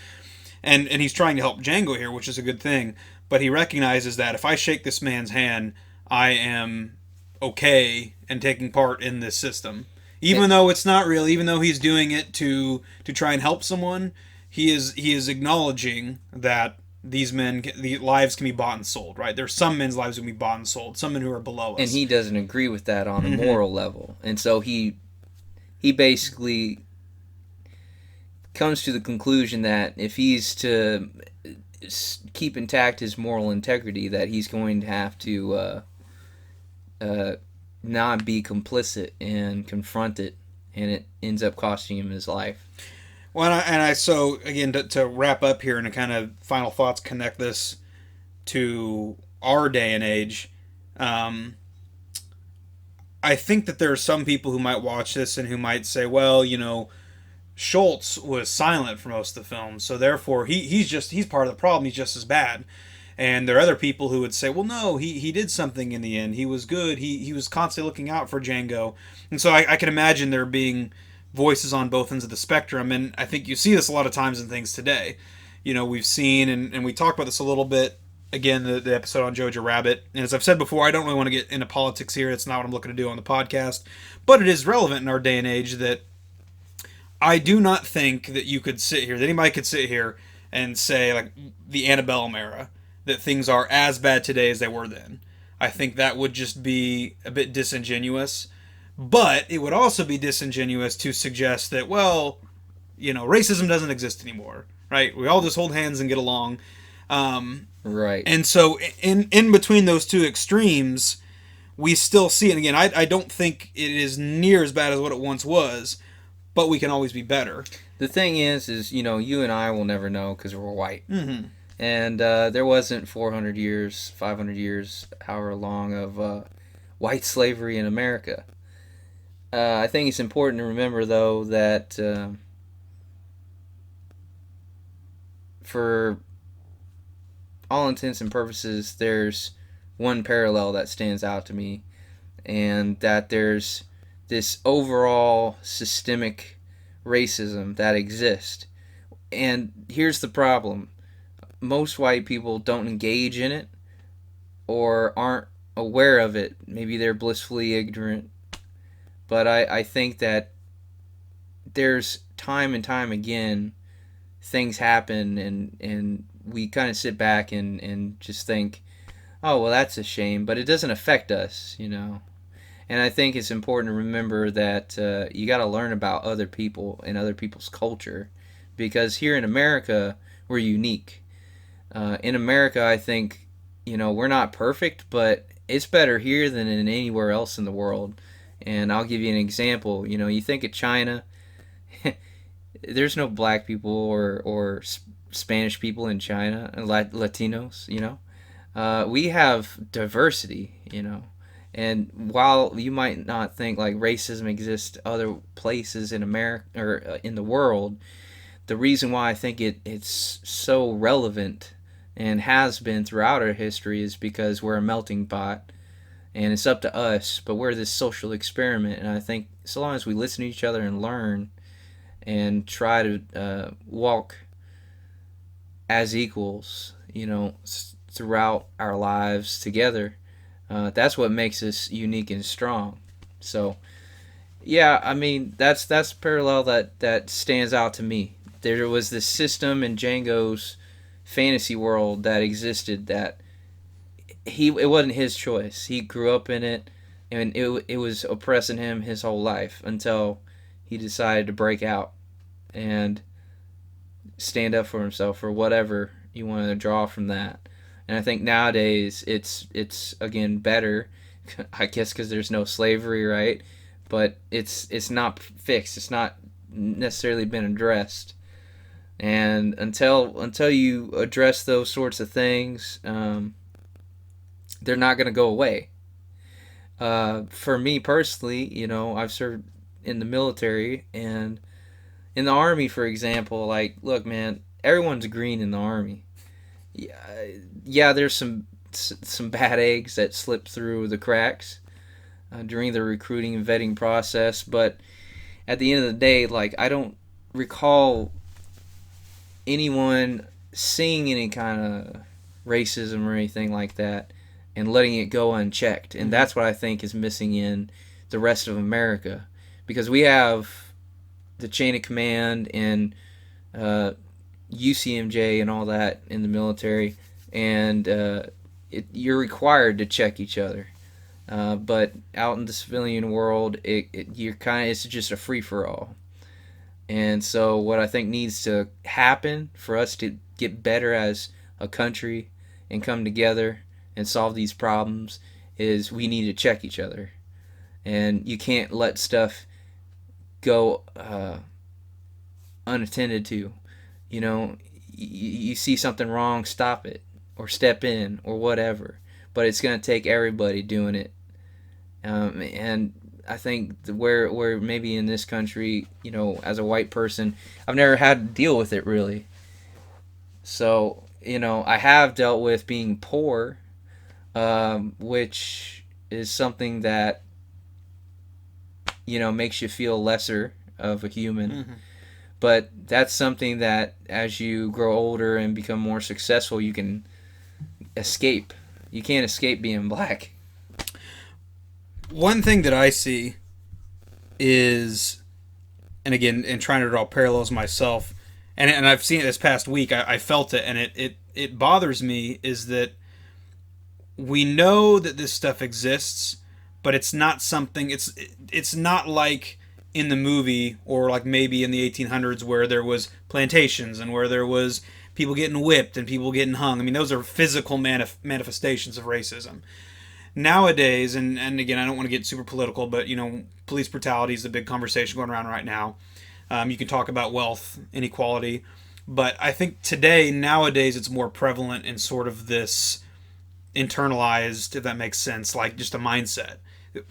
Speaker 1: And he's trying to help Django here, which is a good thing. But he recognizes that if I shake this man's hand, I am okay and taking part in this system. Even though it's not real, even though he's doing it to try and help someone, he is acknowledging that these lives can be bought and sold, right? There's some men's lives who can be bought and sold, some men who are below us.
Speaker 2: And he doesn't agree with that on a moral level. And so he basically comes to the conclusion that if he's to keep intact his moral integrity, that he's going to have to not be complicit and confront it, and it ends up costing him his life.
Speaker 1: Well, so again, to wrap up here and to kind of final thoughts, connect this to our day and age, I think that there are some people who might watch this and who might say, well, Schultz was silent for most of the film, so therefore he's part of the problem. He's just as bad. And there are other people who would say, well, no, he did something in the end. He was good. He was constantly looking out for Django. And so I can imagine there being voices on both ends of the spectrum. And I think you see this a lot of times in things today. We've seen, and we talked about this a little bit, again, the episode on Jojo Rabbit. And as I've said before, I don't really want to get into politics here. That's not what I'm looking to do on the podcast. But it is relevant in our day and age that I do not think that you could sit here, that anybody could sit here and say, like, the antebellum era, that things are as bad today as they were then. I think that would just be a bit disingenuous. But it would also be disingenuous to suggest that, well, racism doesn't exist anymore, right? We all just hold hands and get along.
Speaker 2: Right.
Speaker 1: And so in between those two extremes, we still see it. Again, I don't think it is near as bad as what it once was, but we can always be better.
Speaker 2: The thing is you and I will never know because we're white.
Speaker 1: Mm-hmm.
Speaker 2: And there wasn't 400 years, 500 years, however long of white slavery in America. I think it's important to remember, though, that for all intents and purposes, there's one parallel that stands out to me, and that there's this overall systemic racism that exists. And here's the problem. Most white people don't engage in it or aren't aware of it. Maybe they're blissfully ignorant. But I think that there's time and time again things happen and we kind of sit back and just think, oh, well, that's a shame. But it doesn't affect us, And I think it's important to remember that you got to learn about other people and other people's culture. Because here in America, we're unique. In America, I think, we're not perfect, but it's better here than in anywhere else in the world. And I'll give you an example. You think of China, there's no black people or Spanish people in China, Latinos, we have diversity, And while you might not think like racism exists other places in America or in the world, the reason why I think it's so relevant and has been throughout our history is because we're a melting pot. And it's up to us, but we're this social experiment. And I think so long as we listen to each other and learn and try to walk as equals, throughout our lives together, that's what makes us unique and strong. So, yeah, I mean, that's a parallel that stands out to me. There was this system in Django's fantasy world that existed that it wasn't his choice. He grew up in it, and it was oppressing him his whole life until he decided to break out and stand up for himself, or whatever you want to draw from that. And I think nowadays it's again better, I guess, because there's no slavery, right? But it's not fixed. It's not necessarily been addressed. And until you address those sorts of things, they're not going to go away. For me personally, I've served in the military, and in the Army, for example, like, look, man, everyone's green in the Army. Yeah, there's some bad eggs that slip through the cracks during the recruiting and vetting process, but at the end of the day, like, I don't recall anyone seeing any kind of racism or anything like that and letting it go unchecked. And that's what I think is missing in the rest of America, because we have the chain of command and UCMJ and all that in the military, and you're required to check each other. But out in the civilian world, it's just a free for all. And so what I think needs to happen for us to get better as a country and come together and solve these problems is we need to check each other. And you can't let stuff go unattended to. You see something wrong, stop it or step in or whatever. But it's going to take everybody doing it. And I think where maybe in this country, as a white person, I've never had to deal with it really. So I have dealt with being poor, which is something that makes you feel lesser of a human.
Speaker 1: Mm-hmm.
Speaker 2: But that's something that as you grow older and become more successful, you can escape. You can't escape being black.
Speaker 1: One thing that I see is, and again, in trying to draw parallels myself, and I've seen it this past week, I felt it, and it bothers me, is that we know that this stuff exists, but it's not something, it's not like in the movie, or like maybe in the 1800s where there was plantations and where there was people getting whipped and people getting hung. I mean, those are physical manifestations of racism. Nowadays, and again, I don't want to get super political, but police brutality is the big conversation going around right now. You can talk about wealth inequality, but I think nowadays, it's more prevalent in sort of this internalized, if that makes sense, like just a mindset.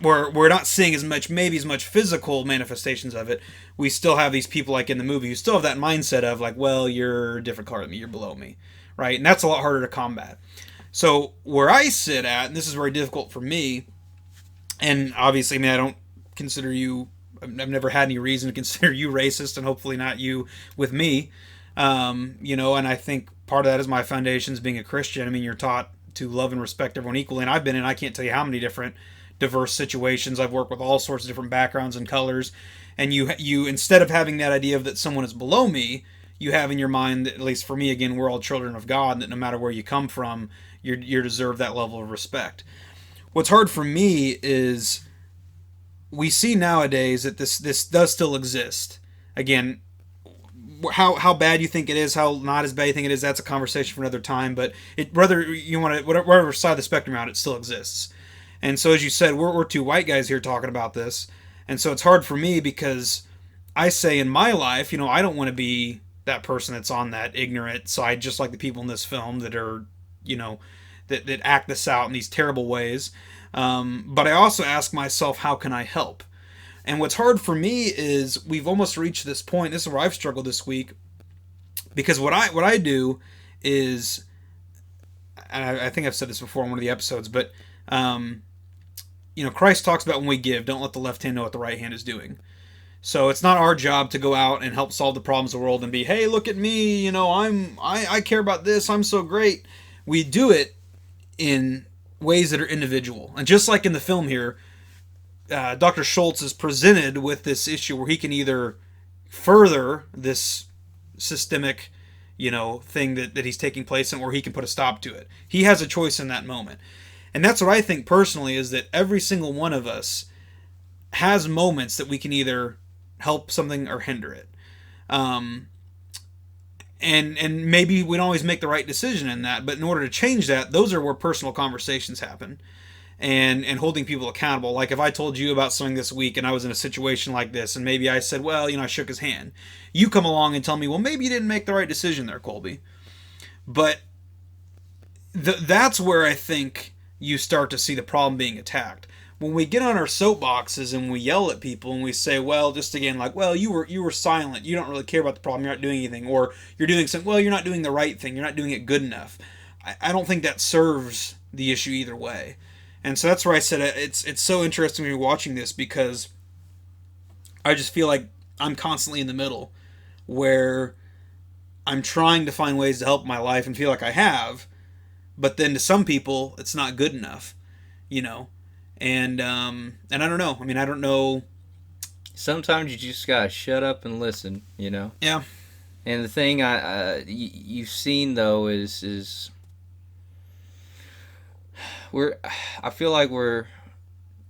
Speaker 1: We're not seeing maybe as much physical manifestations of it. We still have these people like in the movie who still have that mindset of like, well, you're a different color than me, you're below me, right? And that's a lot harder to combat. So where I sit at, and this is very difficult for me, and obviously, I mean, I don't consider you, I've never had any reason to consider you racist, and hopefully not you with me. And I think part of that is my foundations being a Christian. I mean, you're taught to love and respect everyone equally, and I've been in, I can't tell you how many different diverse situations. I've worked with all sorts of different backgrounds and colors, and you instead of having that idea of that someone is below me, you have in your mind that, at least for me, again, we're all children of God, that no matter where you come from, you deserve that level of respect. What's hard for me is we see nowadays that this does still exist. Again, how bad you think it is, how not as bad you think it is, that's a conversation for another time. But whether you want to, whatever side of the spectrum around, it still exists. And so, as you said, we're two white guys here talking about this, and so it's hard for me because I say in my life, I don't want to be that person that's on that ignorant side, just like the people in this film that are, that act this out in these terrible ways. But I also ask myself, how can I help? And what's hard for me is we've almost reached this point. This is where I've struggled this week, because what I do is, and I think I've said this before in one of the episodes, but Christ talks about when we give, don't let the left hand know what the right hand is doing. So it's not our job to go out and help solve the problems of the world and be, hey, look at me, I care about this, I'm so great. We do it in ways that are individual. And just like in the film here, Dr. Schultz is presented with this issue where he can either further this systemic, thing that he's taking place in, or he can put a stop to it. He has a choice in that moment. And that's what I think personally, is that every single one of us has moments that we can either help something or hinder it. And maybe we don't always make the right decision in that, but in order to change that, those are where personal conversations happen, and holding people accountable. Like if I told you about something this week and I was in a situation like this, and maybe I said, well, I shook his hand. You come along and tell me, well, maybe you didn't make the right decision there, Colby. But that's where I think you start to see the problem being attacked. When we get on our soapboxes and we yell at people and we say, well, just again, like, well, you were silent, you don't really care about the problem, you're not doing anything, or you're doing something, well, you're not doing the right thing, you're not doing it good enough. I don't think that serves the issue either way. And so that's where I said it's so interesting when you're watching this, because I just feel like I'm constantly in the middle, where I'm trying to find ways to help my life and feel like I have, but then to some people it's not good enough, And I don't know. I mean, I don't know.
Speaker 2: Sometimes you just gotta shut up and listen,
Speaker 1: Yeah.
Speaker 2: And the thing you've seen though is I feel like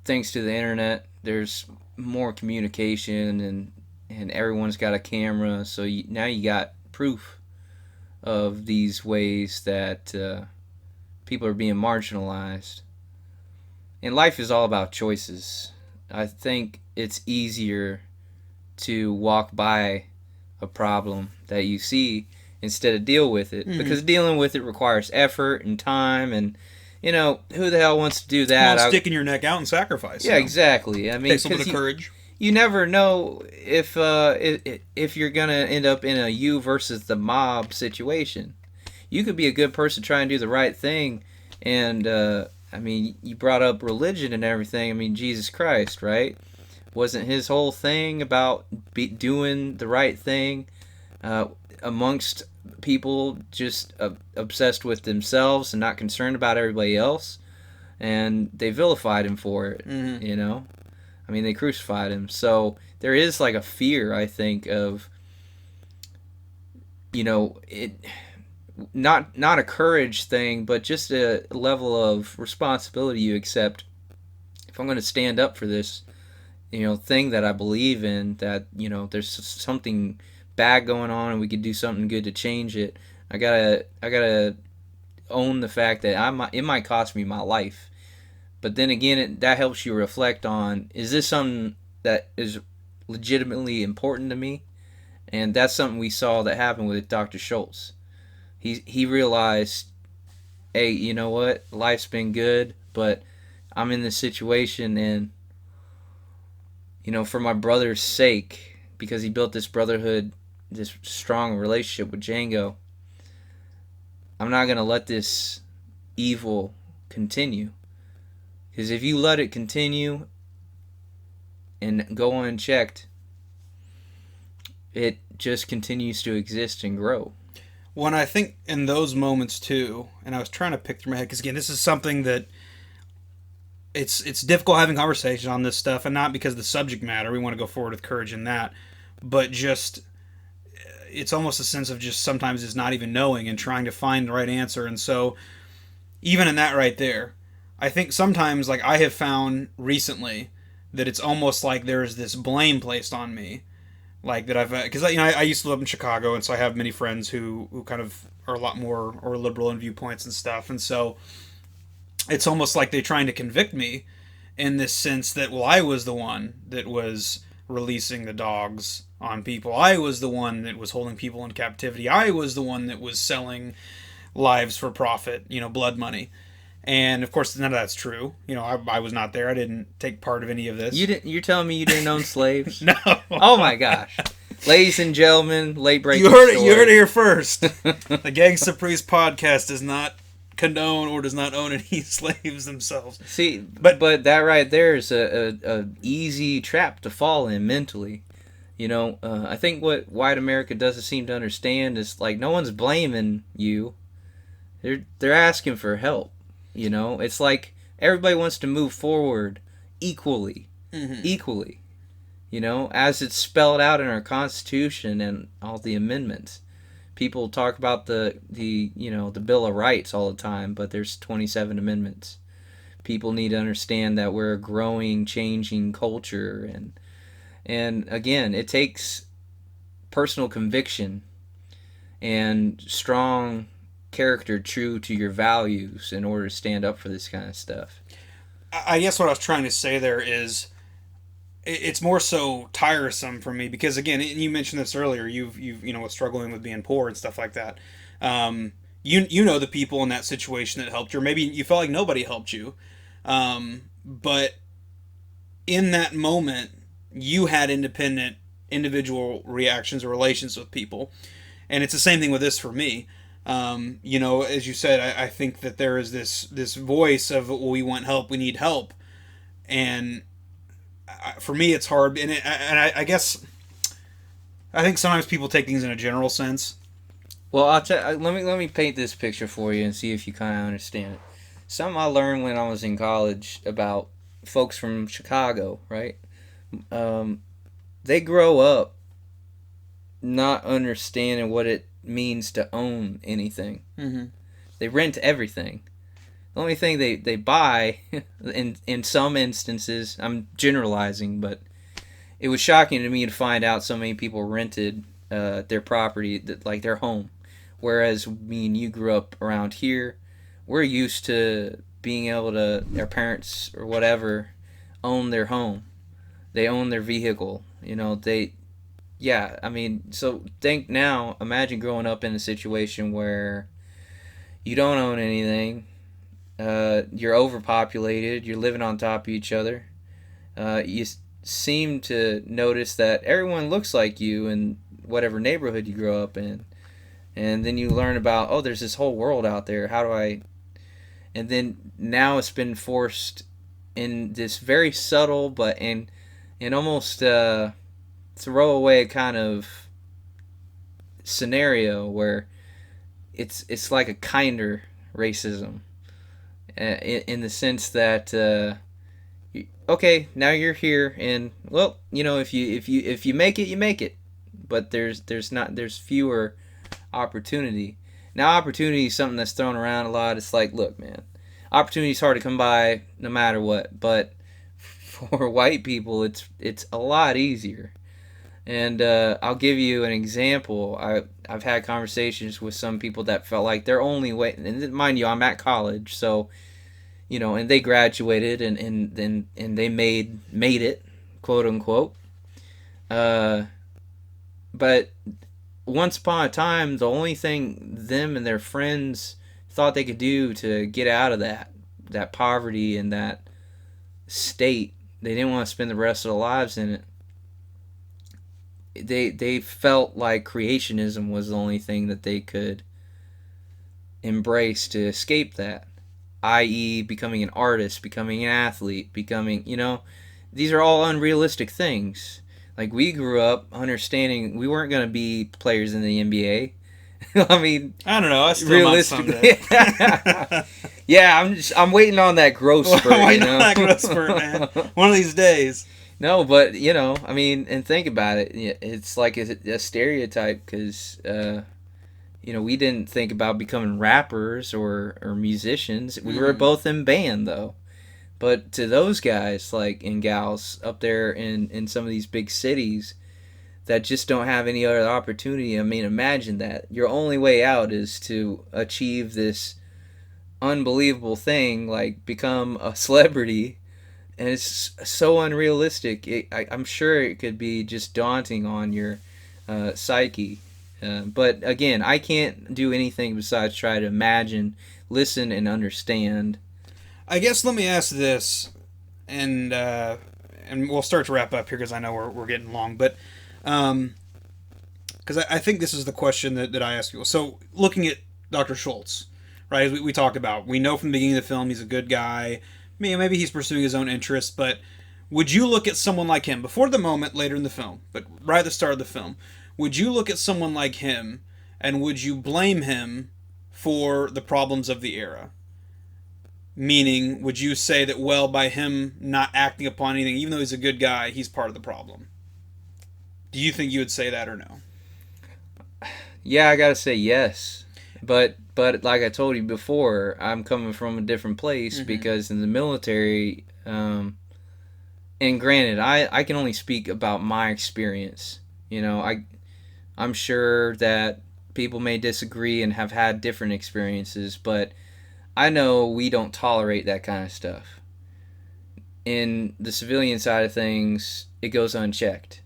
Speaker 2: thanks to the internet, there's more communication, and everyone's got a camera, so now you got proof of these ways that people are being marginalized. And life is all about choices. I think it's easier to walk by a problem that you see instead of deal with it, because dealing with it requires effort and time, and who the hell wants to do that?
Speaker 1: Well, sticking your neck out and sacrifice.
Speaker 2: Yeah, exactly. I mean,
Speaker 1: takes a little bit of courage.
Speaker 2: You never know if you're gonna end up in a you versus the mob situation. you could be a good person trying to do the right thing, and I mean, you brought up religion and everything. I mean, Jesus Christ, right? Wasn't his whole thing about doing the right thing amongst people just obsessed with themselves and not concerned about everybody else? And they vilified him for it, you know? I mean, they crucified him. So there is like a fear, I think, of, you know, it not a courage thing, but just a level of responsibility you accept. If I'm going to stand up for this, you know, thing that I believe in, that, you know, there's something bad going on and we could do something good to change it, I gotta own the fact that it might cost me my life. But then again, that helps you reflect on, is this something that is legitimately important to me? And that's something we saw that happened with Dr. Schultz. He realized, hey, you know what? Life's been good, but I'm in this situation, and, you know, for my brother's sake, because he built this brotherhood, this strong relationship with Django, I'm not going to let this evil continue. Because if you let it continue and go unchecked, it just continues to exist and grow.
Speaker 1: When I think in those moments too, and I was trying to pick through my head, because again, this is something that it's difficult having conversation on this stuff, and not because of the subject matter. We want to go forward with courage in that, but just it's almost a sense of just sometimes it's not even knowing and trying to find the right answer. And so even in that right there, I think sometimes, like, I have found recently that it's almost like there's this blame placed on me, like that because you know, I used to live in Chicago, and so I have many friends who kind of are a lot more or liberal in viewpoints and stuff, and so it's almost like they're trying to convict me in this sense that, well, I was the one that was releasing the dogs on people. I was the one that was holding people in captivity. I was the one that was selling lives for profit, you know, blood money. And of course, none of that's true. You know, I was not there. I didn't take part of any of this.
Speaker 2: You're telling me you didn't own slaves?
Speaker 1: No.
Speaker 2: Oh my gosh, ladies and gentlemen, late breaking.
Speaker 1: You heard it here first. The GangstaPriest podcast does not condone or does not own any slaves themselves.
Speaker 2: See, but that right there is a easy trap to fall in mentally. You know, I think what white America doesn't seem to understand is, like, no one's blaming you. They're asking for help. You know, it's like everybody wants to move forward equally. Equally. You know, as it's spelled out in our Constitution and all the amendments. People talk about the you know, the Bill of Rights all the time, but there's 27 amendments. People need to understand that we're a growing, changing culture, and again, it takes personal conviction and strong character true to your values in order to stand up for this kind of stuff.
Speaker 1: I guess what I was trying to say there is it's more so tiresome for me because, again, you mentioned this earlier, you've you know, struggling with being poor and stuff like that. You know the people in that situation that helped you, or maybe you felt like nobody helped you, but in that moment you had independent individual reactions or relations with people, and it's the same thing with this for me. You know, as you said, I think that there is this voice of, well, we want help, we need help, and for me it's hard, and I guess I think sometimes people take things in a general sense.
Speaker 2: Well, let me paint this picture for you and see if you kind of understand it. Something I learned when I was in college about folks from Chicago, right? They grow up not understanding what it means to own anything. They rent everything. The only thing they buy, in some instances, I'm generalizing, but it was shocking to me to find out so many people rented their property, like their home. Whereas me and you grew up around here, we're used to being able to, our parents or whatever, own their home. They own their vehicle. You know, yeah, I mean, so imagine growing up in a situation where you don't own anything, you're overpopulated, you're living on top of each other, you seem to notice that everyone looks like you in whatever neighborhood you grow up in, And then you learn about, oh, there's this whole world out there. How do I? And then now it's been forced in this very subtle but in almost throwaway kind of scenario where it's like a kinder racism, in the sense that okay, now you're here, and well, if you make it, you make it, but there's fewer opportunity. Now opportunity is something that's thrown around a lot. It's like, look, man, opportunity is hard to come by no matter what, but for white people it's a lot easier. And I'll give you an example. I've had conversations with some people that felt like their only way, and mind you, I'm at college, so and they graduated and they made it, quote unquote. But once upon a time, the only thing them and their friends thought they could do to get out of that poverty and that state, they didn't want to spend the rest of their lives in it. They felt like creationism was the only thing that they could embrace to escape that, i.e., becoming an artist, becoming an athlete, becoming, these are all unrealistic things. Like, we grew up understanding we weren't going to be players in the NBA. I mean,
Speaker 1: I don't know. I still
Speaker 2: realistically, yeah, I'm waiting on that growth spurt.
Speaker 1: Waiting on that growth spurt, man. One of these days.
Speaker 2: No, but I mean, and think about it. It's like a stereotype because we didn't think about becoming rappers or musicians. We were both in band though. But to those guys, like, and gals up there in some of these big cities that just don't have any other opportunity, I mean, imagine that. Your only way out is to achieve this unbelievable thing, like become a celebrity. And it's so unrealistic. I'm sure it could be just daunting on your psyche. But again, I can't do anything besides try to imagine, listen, and understand.
Speaker 1: I guess let me ask this, and we'll start to wrap up here because I know we're getting long. But because I think this is the question that I ask people. So looking at Dr. Schultz, right, as we talked about, we know from the beginning of the film he's a good guy. Maybe he's pursuing his own interests, but would you look at someone like him, before the moment later in the film, but right at the start of the film, would you look at someone like him and would you blame him for the problems of the era? Meaning, would you say that, well, by him not acting upon anything, even though he's a good guy, he's part of the problem? Do you think you would say that or no?
Speaker 2: Yeah, I gotta say yes. But like I told you before, I'm coming from a different place because in the military, and granted, I can only speak about my experience. I'm sure that people may disagree and have had different experiences, but I know we don't tolerate that kind of stuff. In the civilian side of things, it goes unchecked.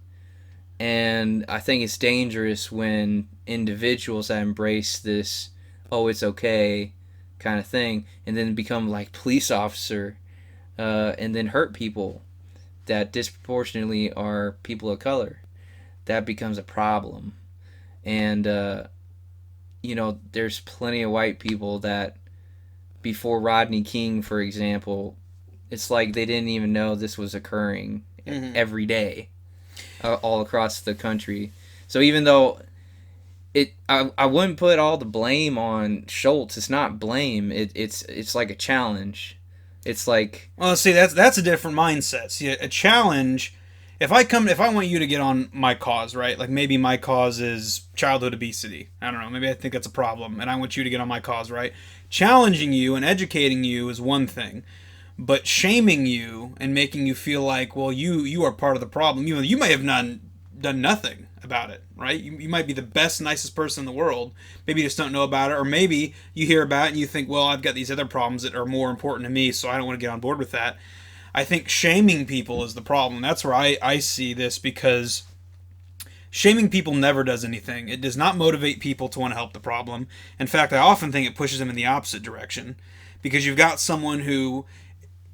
Speaker 2: And I think it's dangerous when individuals that embrace this, oh, it's okay kind of thing, and then become like police officer, and then hurt people that disproportionately are people of color. That becomes a problem. And, there's plenty of white people that, before Rodney King, for example, it's like they didn't even know this was occurring every day all across the country. So even though I wouldn't put all the blame on Schultz. It's not blame. It's like a challenge. It's like,
Speaker 1: well, see, that's a different mindset. See, a challenge. If I want you to get on my cause, right? Like maybe my cause is childhood obesity. I don't know. Maybe I think that's a problem, and I want you to get on my cause, right? Challenging you and educating you is one thing, but shaming you and making you feel like, well, you are part of the problem. You may have done nothing about it, right? You might be the best, nicest person in the world. Maybe you just don't know about it, or maybe you hear about it and you think, well, I've got these other problems that are more important to me, so I don't want to get on board with that. I think shaming people is the problem. That's where I see this, because shaming people never does anything. It does not motivate people to want to help the problem. In fact, I often think it pushes them in the opposite direction, because you've got someone who,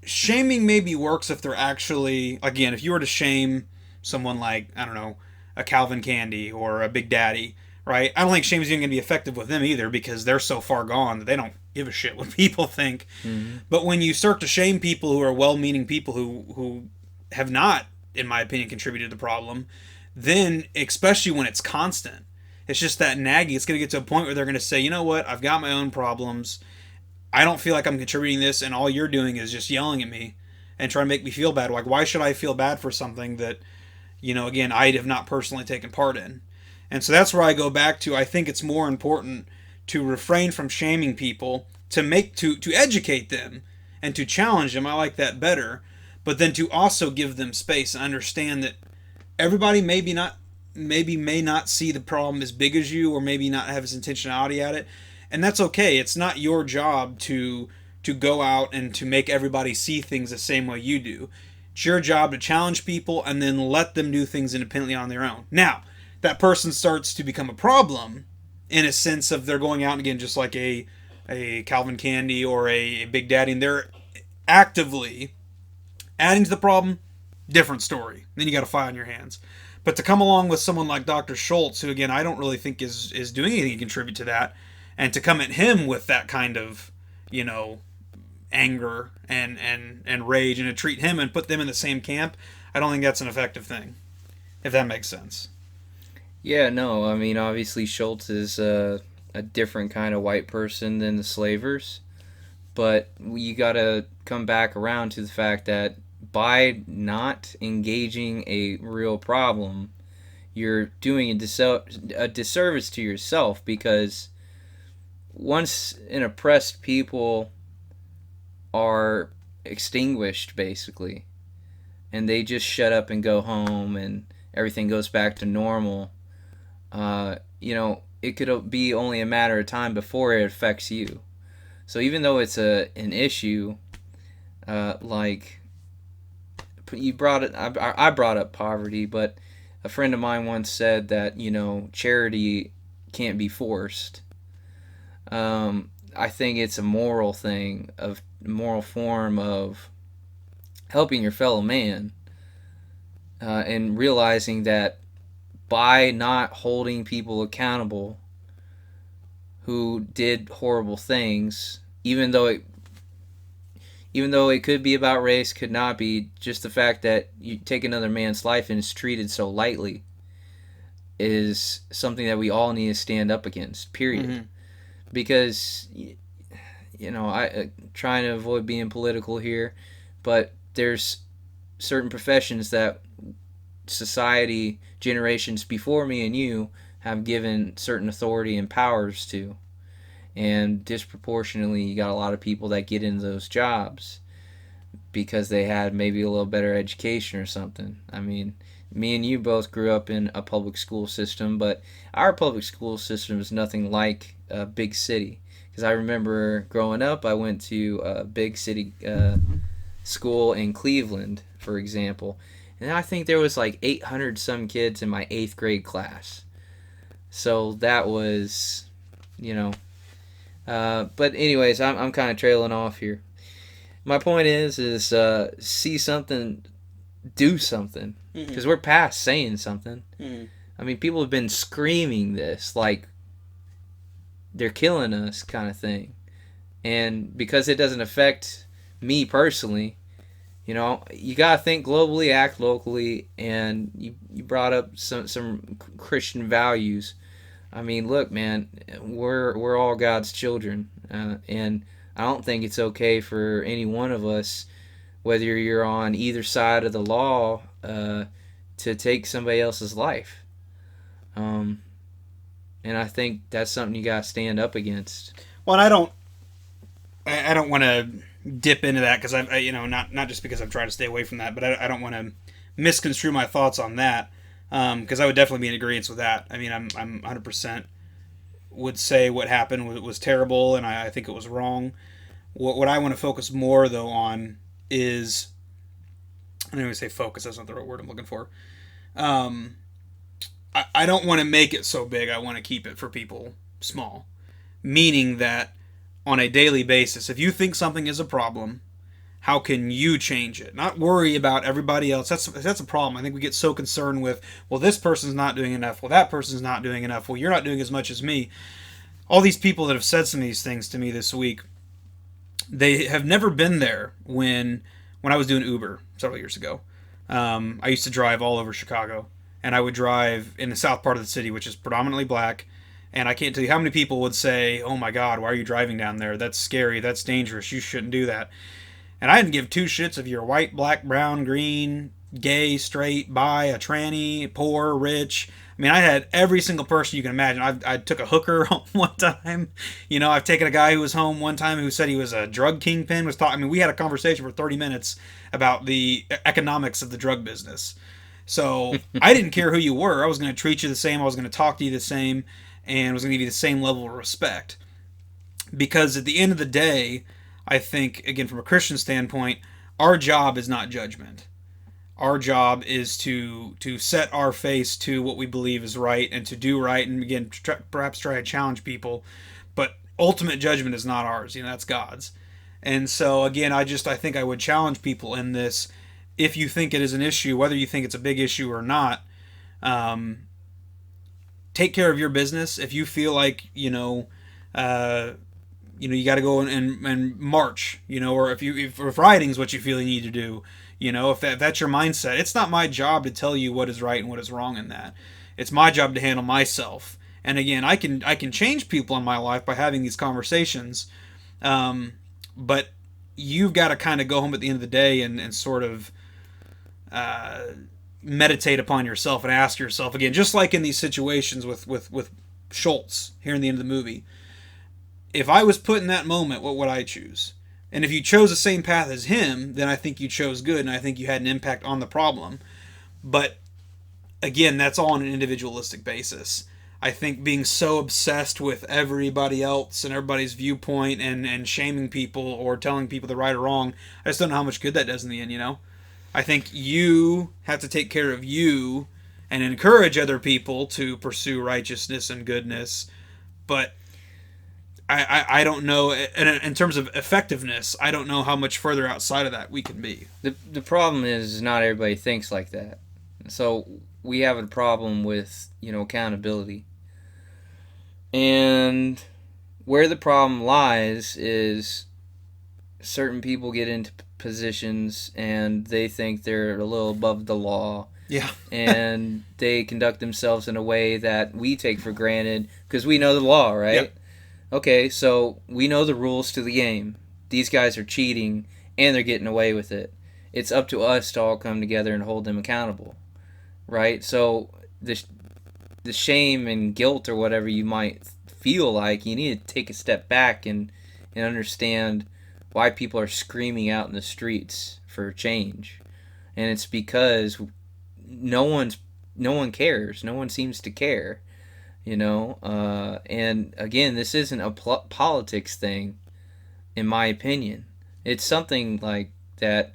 Speaker 1: shaming maybe works if they're actually, again, if you were to shame someone like, I don't know, a Calvin Candy or a Big Daddy, right? I don't think shame is even going to be effective with them either because they're so far gone that they don't give a shit what people think.
Speaker 2: Mm-hmm.
Speaker 1: But when you start to shame people who are well-meaning people who have not, in my opinion, contributed to the problem, then, especially when it's constant, it's just that nagging. It's going to get to a point where they're going to say, you know what, I've got my own problems. I don't feel like I'm contributing this, and all you're doing is just yelling at me and trying to make me feel bad. Like, why should I feel bad for something that, again, I have not personally taken part in? And so that's where I go back to, I think it's more important to refrain from shaming people, to educate them and to challenge them. I like that better. But then to also give them space and understand that everybody may not see the problem as big as you, or maybe not have his intentionality at it. And that's okay. It's not your job to go out and to make everybody see things the same way you do. It's your job to challenge people and then let them do things independently on their own. Now, that person starts to become a problem in a sense of they're going out and again just like a Calvin Candy or a Big Daddy, and they're actively adding to the problem, different story. Then you got a fight on your hands. But to come along with someone like Dr. Schultz, who again I don't really think is doing anything to contribute to that, and to come at him with that kind of, anger and rage, and to treat him and put them in the same camp, I don't think that's an effective thing, if that makes sense.
Speaker 2: Yeah, no, I mean, obviously Schultz is a different kind of white person than the slavers, but you gotta come back around to the fact that by not engaging a real problem, you're doing a disservice to yourself, because once an oppressed people are extinguished, basically, and they just shut up and go home and everything goes back to normal, it could be only a matter of time before it affects you. So even though it's an issue, like you brought it, I brought up poverty, but a friend of mine once said that charity can't be forced. I think it's a moral thing, moral form of helping your fellow man, and realizing that by not holding people accountable who did horrible things, even though it could be about race, could not be, just the fact that you take another man's life and it's treated so lightly is something that we all need to stand up against, period. Mm-hmm. Because, I trying to avoid being political here, but there's certain professions that society, generations before me and you, have given certain authority and powers to. And disproportionately, you got a lot of people that get into those jobs because they had maybe a little better education or something. I mean, me and you both grew up in a public school system, but our public school system is nothing like a big city. Because I remember growing up, I went to a big city school in Cleveland, for example. And I think there was like 800 some kids in my 8th grade class. So that was, but anyways, I'm kind of trailing off here. My point is see something, do something. Because we're past saying something. Mm-hmm. I mean, people have been screaming this, like they're killing us kind of thing. And because it doesn't affect me personally, you got to think globally, act locally, and you brought up some Christian values. I mean, look, man, we're all God's children, and I don't think it's okay for any one of us, whether you're on either side of the law, to take somebody else's life. And I think that's something you gotta stand up against.
Speaker 1: Well, and I don't want to dip into that because I not just because I'm trying to stay away from that, but I don't want to misconstrue my thoughts on that. Because I would definitely be in agreement with that. I mean, I'm 100% would say what happened was terrible, and I think it was wrong. What I want to focus more, though, on is... I don't even say focus, that's not the right word I'm looking for. I don't want to make it so big, I want to keep it for people small. Meaning that on a daily basis, if you think something is a problem, How can you change it? Not worry about everybody else. That's a problem. I think we get so concerned with, well, this person's not doing enough. Well, that person's not doing enough. Well, you're not doing as much as me. All these people that have said some of these things to me this week, they have never been there when I was doing Uber several years ago. I used to drive all over Chicago, and I would drive in the south part of the city, which is predominantly black. And I can't tell you how many people would say, "Oh my God, why are you driving down there? That's scary. That's dangerous. You shouldn't do that." And I didn't give two shits if you're white, black, brown, green, gay, straight, bi, a tranny, poor, rich. I mean, I had every single person you can imagine. I took a hooker home one time. I've taken a guy who was home one time who said he was a drug kingpin. I mean, we had a conversation for 30 minutes about the economics of the drug business. So I didn't care who you were. I was going to treat you the same. I was going to talk to you the same, and I was going to give you the same level of respect. Because at the end of the day, I think, again, from a Christian standpoint, our job is not judgment. Our job is to set our face to what we believe is right and to do right, and again, perhaps try to challenge people. But ultimate judgment is not ours. That's God's. And so, again, I think I would challenge people in this. If you think it is an issue, whether you think it's a big issue or not, take care of your business. If you feel like, you got to go and march, or if rioting's what you feel you need to do, if that's your mindset, it's not my job to tell you what is right and what is wrong in that. It's my job to handle myself. And again, I can change people in my life by having these conversations, but you've got to kind of go home at the end of the day and sort of meditate upon yourself and ask yourself, again, just like in these situations with Schultz here in the end of the movie, if I was put in that moment, what would I choose? And if you chose the same path as him, then I think you chose good, and I think you had an impact on the problem. But again, that's all on an individualistic basis. I think being so obsessed with everybody else and everybody's viewpoint and shaming people or telling people they're right or wrong, I just don't know how much good that does in the end, I think you have to take care of you and encourage other people to pursue righteousness and goodness. But I don't know, in terms of effectiveness, I don't know how much further outside of that we can be.
Speaker 2: The problem is not everybody thinks like that. So we have a problem with, accountability. And where the problem lies is certain people get into positions and they think they're a little above the law.
Speaker 1: Yeah.
Speaker 2: And they conduct themselves in a way that we take for granted because we know the law, right? Yep. Okay, so we know the rules to the game. These guys are cheating, and they're getting away with it. It's up to us to all come together and hold them accountable, right? So the shame and guilt or whatever you might feel like, you need to take a step back and understand why people are screaming out in the streets for change. And it's because no one cares. No one seems to care. And again, this isn't a politics thing, in my opinion. It's something like that,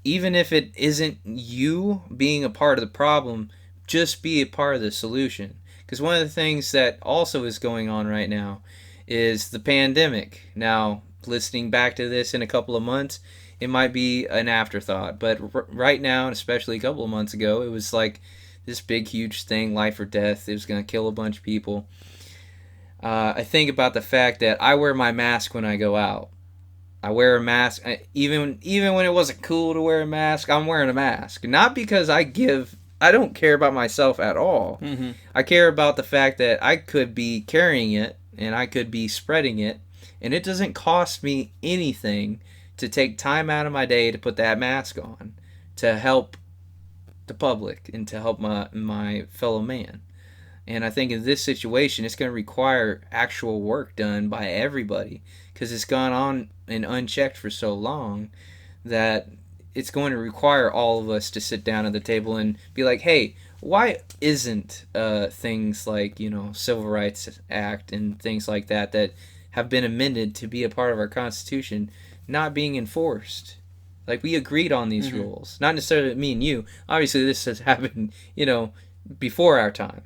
Speaker 2: even if it isn't you being a part of the problem, just be a part of the solution. Because one of the things that also is going on right now is the pandemic. Now, listening back to this in a couple of months, it might be an afterthought. But right now, and especially a couple of months ago, it was like this big, huge thing, life or death. It was going to kill a bunch of people. I think about the fact that I wear my mask when I go out. I wear a mask. Even when it wasn't cool to wear a mask, I'm wearing a mask. Not because I don't care about myself at all.
Speaker 1: Mm-hmm.
Speaker 2: I care about the fact that I could be carrying it and I could be spreading it. And it doesn't cost me anything to take time out of my day to put that mask on to help the public and to help my fellow man. And I think in this situation, it's going to require actual work done by everybody because it's gone on and unchecked for so long that it's going to require all of us to sit down at the table and be like, hey, why isn't things like, Civil Rights Act and things like that have been amended to be a part of our Constitution not being enforced? Like, we agreed on these rules. Not necessarily me and you. Obviously, this has happened, before our time.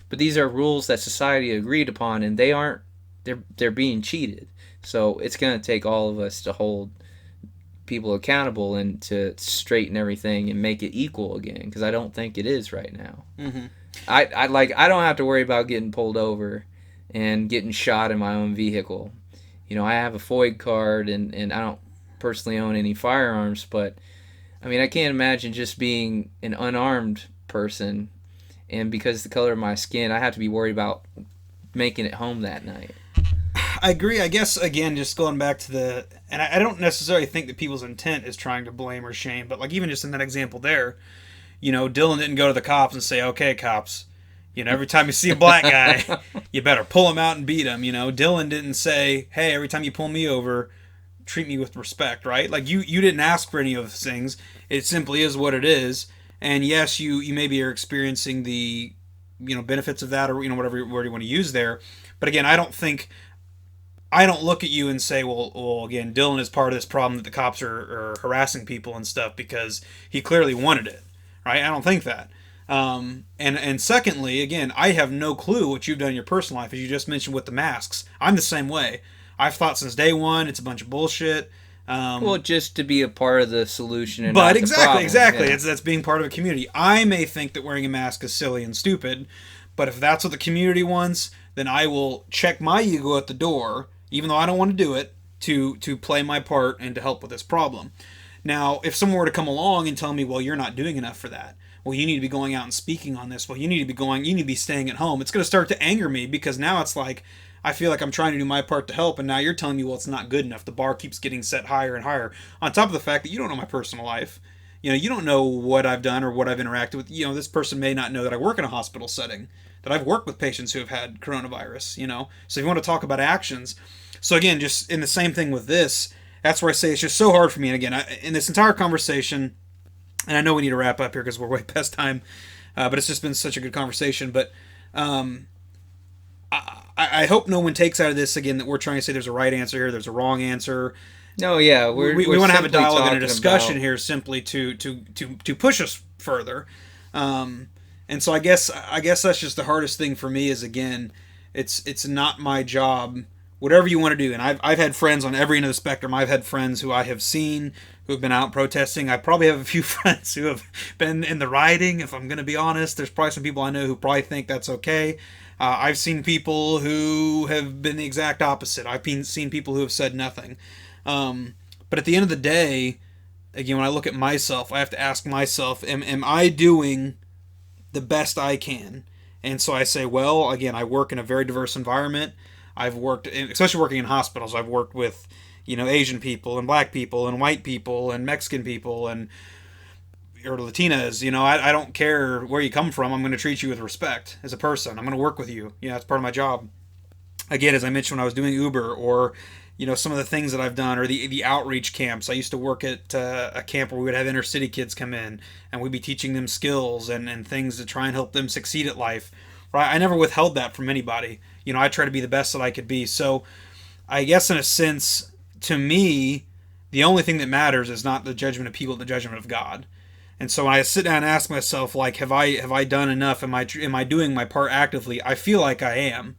Speaker 2: But these are rules that society agreed upon, and they're being cheated. So it's going to take all of us to hold people accountable and to straighten everything and make it equal again, because I don't think it is right now.
Speaker 1: Mm-hmm.
Speaker 2: I don't have to worry about getting pulled over and getting shot in my own vehicle. You know, I have a FOID card and I don't personally own any firearms, but I mean, I can't imagine just being an unarmed person, and because the color of my skin, I have to be worried about making it home that night.
Speaker 1: I agree. I guess, again, just going back to and I don't necessarily think that people's intent is trying to blame or shame, but like even just in that example there, you know, Dylan didn't go to the cops and say, okay, cops, you know, every time you see a black guy, you better pull him out and beat him. You know, Dylan didn't say, hey, every time you pull me over, treat me with respect, right? Like you didn't ask for any of those things. It simply is what it is. And yes, you maybe are experiencing the, you know, benefits of that, or, you know, whatever word you want to use there. But again, I don't look at you and say, well, again, Dylan is part of this problem that the cops are harassing people and stuff because he clearly wanted it, right? I don't think that. And secondly, again, I have no clue what you've done in your personal life, as you just mentioned with the masks. I'm the same way. I've thought since day one it's a bunch of bullshit.
Speaker 2: Well, just to be a part of the solution and
Speaker 1: but
Speaker 2: not
Speaker 1: exactly,
Speaker 2: the problem.
Speaker 1: exactly.
Speaker 2: Yeah.
Speaker 1: That's being part of a community. I may think that wearing a mask is silly and stupid, but if that's what the community wants, then I will check my ego at the door, even though I don't want to do it, to play my part and to help with this problem. Now, if someone were to come along and tell me, well, you're not doing enough for that. Well, you need to be going out and speaking on this. Well, you need to be staying at home. It's going to start to anger me, because now it's like, I feel like I'm trying to do my part to help, and now you're telling me, well, it's not good enough. The bar keeps getting set higher and higher. On top of the fact that you don't know my personal life. You know, you don't know what I've done or what I've interacted with. You know, this person may not know that I work in a hospital setting, that I've worked with patients who have had coronavirus, you know. So if you want to talk about actions. So again, just in the same thing with this, that's where I say it's just so hard for me. And again, in this entire conversation, and I know we need to wrap up here because we're way past time, but it's just been such a good conversation. But I hope no one takes out of this, again, that we're trying to say there's a right answer here, there's a wrong answer.
Speaker 2: No, yeah,
Speaker 1: we want to have a dialogue and a discussion
Speaker 2: about...
Speaker 1: here, simply to push us further. And so I guess that's just the hardest thing for me is, again, it's not my job. Whatever you want to do, and I've had friends on every end of the spectrum. I've had friends who I have seen who have been out protesting. I probably have a few friends who have been in the rioting. If I'm going to be honest, there's probably some people I know who probably think that's okay. I've seen people who have been the exact opposite. I've seen people who have said nothing. But at the end of the day, again, when I look at myself, I have to ask myself, am I doing the best I can? And so I say, well, again, I work in a very diverse environment. I've worked, especially working in hospitals, I've worked with, you know, Asian people and black people and white people and Mexican people and or Latinas. You know, I don't care where you come from. I'm going to treat you with respect as a person. I'm going to work with you. You know, that's part of my job. Again, as I mentioned when I was doing Uber, or, you know, some of the things that I've done, or the outreach camps. I used to work at a camp where we would have inner city kids come in, and we'd be teaching them skills and things to try and help them succeed at life. Right? I never withheld that from anybody. You know, I try to be the best that I could be. So I guess in a sense, to me, the only thing that matters is not the judgment of people, but the judgment of God. And so when I sit down and ask myself, like, have I done enough? Am I doing my part actively? I feel like I am.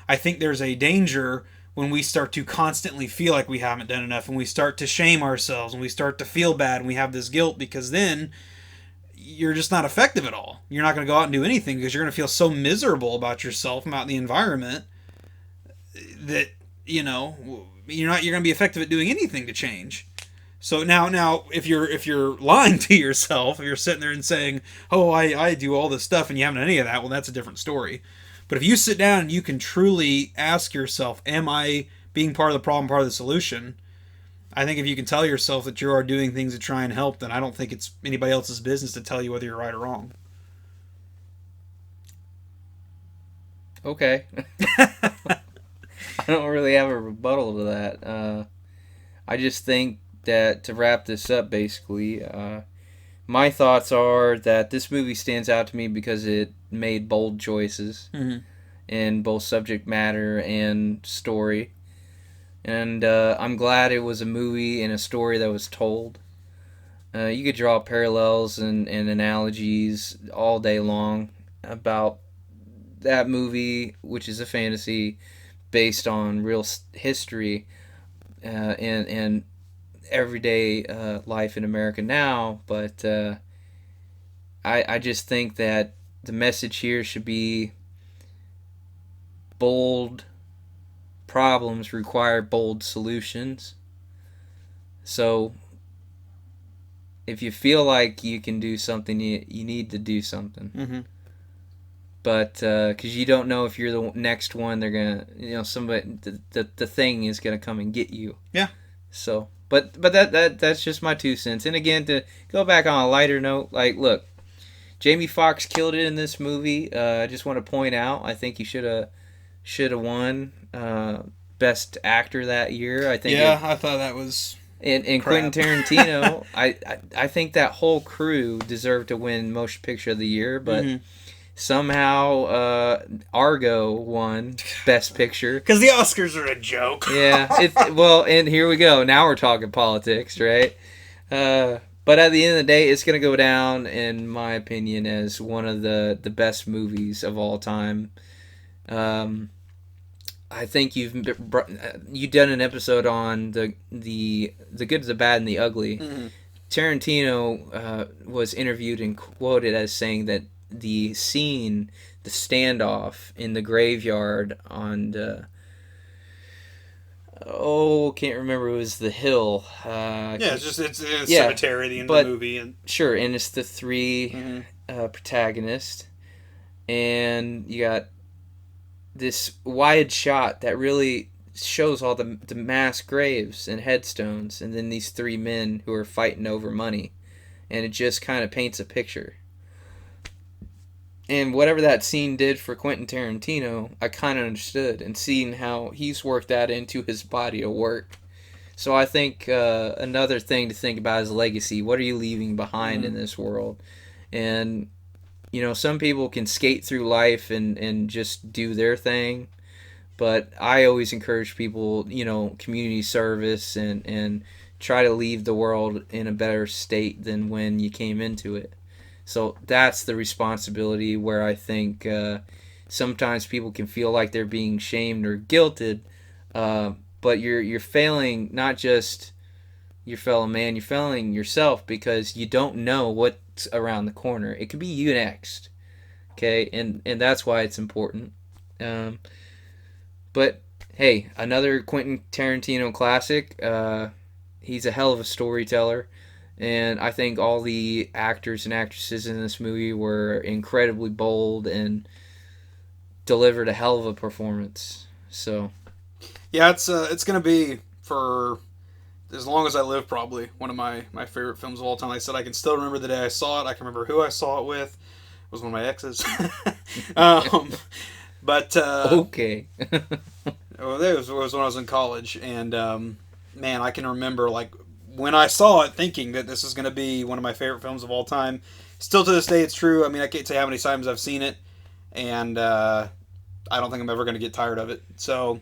Speaker 1: I think there's a danger when we start to constantly feel like we haven't done enough, and we start to shame ourselves, and we start to feel bad, and we have this guilt, because then you're just not effective at all. You're not going to go out and do anything, because you're going to feel so miserable about yourself, about the environment, that, you know, you're going to be effective at doing anything to change. So now if you're lying to yourself, if you're sitting there and saying, oh, I do all this stuff, and you haven't done any of that, well, that's a different story. But if you sit down and you can truly ask yourself, am I being part of the problem, part of the solution? I think if you can tell yourself that you are doing things to try and help, then I don't think it's anybody else's business to tell you whether you're right or wrong.
Speaker 2: Okay. I don't really have a rebuttal to that. I just think that, to wrap this up, basically, my thoughts are that this movie stands out to me because it made bold choices in both subject matter and story. And I'm glad it was a movie and a story that was told. You could draw parallels and analogies all day long about that movie, which is a fantasy based on real history, and everyday life in America now, but I just think that the message here should be bold problems require bold solutions. So if you feel like you can do something, you need to do something.
Speaker 1: Mm-hmm.
Speaker 2: But because you don't know if you're the next one, they're gonna, somebody, the thing is gonna come and get you.
Speaker 1: Yeah.
Speaker 2: So, but that's just my 2 cents. And again, to go back on a lighter note, like, look, Jamie Foxx killed it in this movie. I just want to point out, I think he should have won Best Actor that year. I think.
Speaker 1: Yeah, I thought that was.
Speaker 2: And Quentin Tarantino, I think that whole crew deserved to win Motion Picture of the Year, but somehow Argo won Best Picture.
Speaker 1: Because the Oscars are a joke.
Speaker 2: Yeah. And here we go. Now we're talking politics, right? But at the end of the day, it's going to go down, in my opinion, as one of the best movies of all time. I think you've done an episode on the good, the bad, and the ugly. Mm-hmm. Tarantino was interviewed and quoted as saying that the scene, the standoff in the graveyard on the... can't remember. It was the hill.
Speaker 1: It's a cemetery at the end of the movie. And
Speaker 2: sure, and it's the 3 protagonists. And you got this wide shot that really shows all the mass graves and headstones, and then these 3 men who are fighting over money. And it just kind of paints a picture. And whatever that scene did for Quentin Tarantino, I kind of understood, and seeing how he's worked that into his body of work. So I think another thing to think about is legacy. What are you leaving behind in this world? And, some people can skate through life and just do their thing. But I always encourage people, community service and try to leave the world in a better state than when you came into it. So that's the responsibility where I think sometimes people can feel like they're being shamed or guilted, but you're failing not just your fellow man, you're failing yourself because you don't know what's around the corner. It could be you next, okay? And that's why it's important. But hey, another Quentin Tarantino classic. He's a hell of a storyteller. And I think all the actors and actresses in this movie were incredibly bold and delivered a hell of a performance. So,
Speaker 1: yeah, it's going to be, for as long as I live, probably one of my favorite films of all time. Like I said, I can still remember the day I saw it. I can remember who I saw it with. It was one of my exes. But
Speaker 2: okay.
Speaker 1: Well, it was when I was in college, and man, I can remember when I saw it, thinking that this is going to be one of my favorite films of all time. Still to this day, it's true. I mean, I can't tell you how many times I've seen it, and I don't think I'm ever going to get tired of it. So,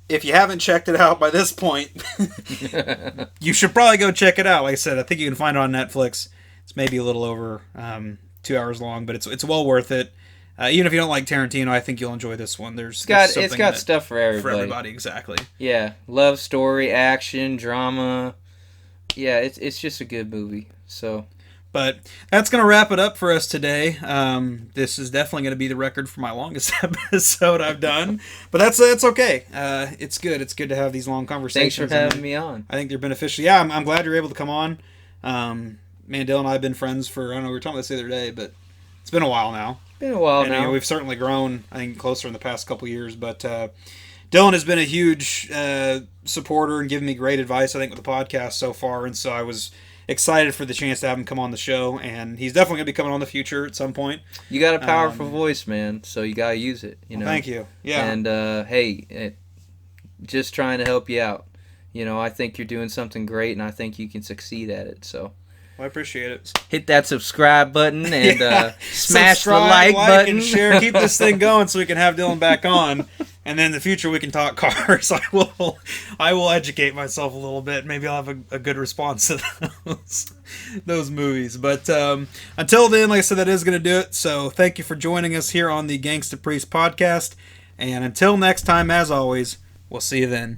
Speaker 1: if you haven't checked it out by this point, you should probably go check it out. Like I said, I think you can find it on Netflix. It's maybe a little over 2 hours long, but it's well worth it. Even if you don't like Tarantino, I think you'll enjoy this one. It's
Speaker 2: got stuff for everybody.
Speaker 1: For everybody, exactly.
Speaker 2: Yeah, love story, action, drama. Yeah, it's just a good movie. So,
Speaker 1: but that's going to wrap it up for us today. This is definitely going to be the record for my longest episode I've done, but that's okay. It's good. It's good to have these long conversations.
Speaker 2: Thanks for having me on.
Speaker 1: I think they're beneficial. Yeah, I'm glad you're able to come on. Me and Dylan and I have been friends for, I don't know, we were talking about this the other day, but it's been a while now.
Speaker 2: Been a while now.
Speaker 1: We've certainly grown, I think, closer in the past couple years, but Dylan has been a huge supporter and given me great advice, I think, with the podcast so far, and so I was excited for the chance to have him come on the show, and he's definitely going to be coming on in the future at some point.
Speaker 2: You got a powerful voice, man, so you got to use it.
Speaker 1: Well, thank you. Yeah.
Speaker 2: And, hey, just trying to help you out. I think you're doing something great, and I think you can succeed at it, so...
Speaker 1: Well, I appreciate it.
Speaker 2: Hit that subscribe button and smash the like button.
Speaker 1: And share. Keep this thing going so we can have Dylan back on. And then in the future we can talk cars. I will educate myself a little bit. Maybe I'll have a good response to those movies. But until then, like I said, that is going to do it. So thank you for joining us here on the GangstaPriest podcast. And until next time, as always, we'll see you then.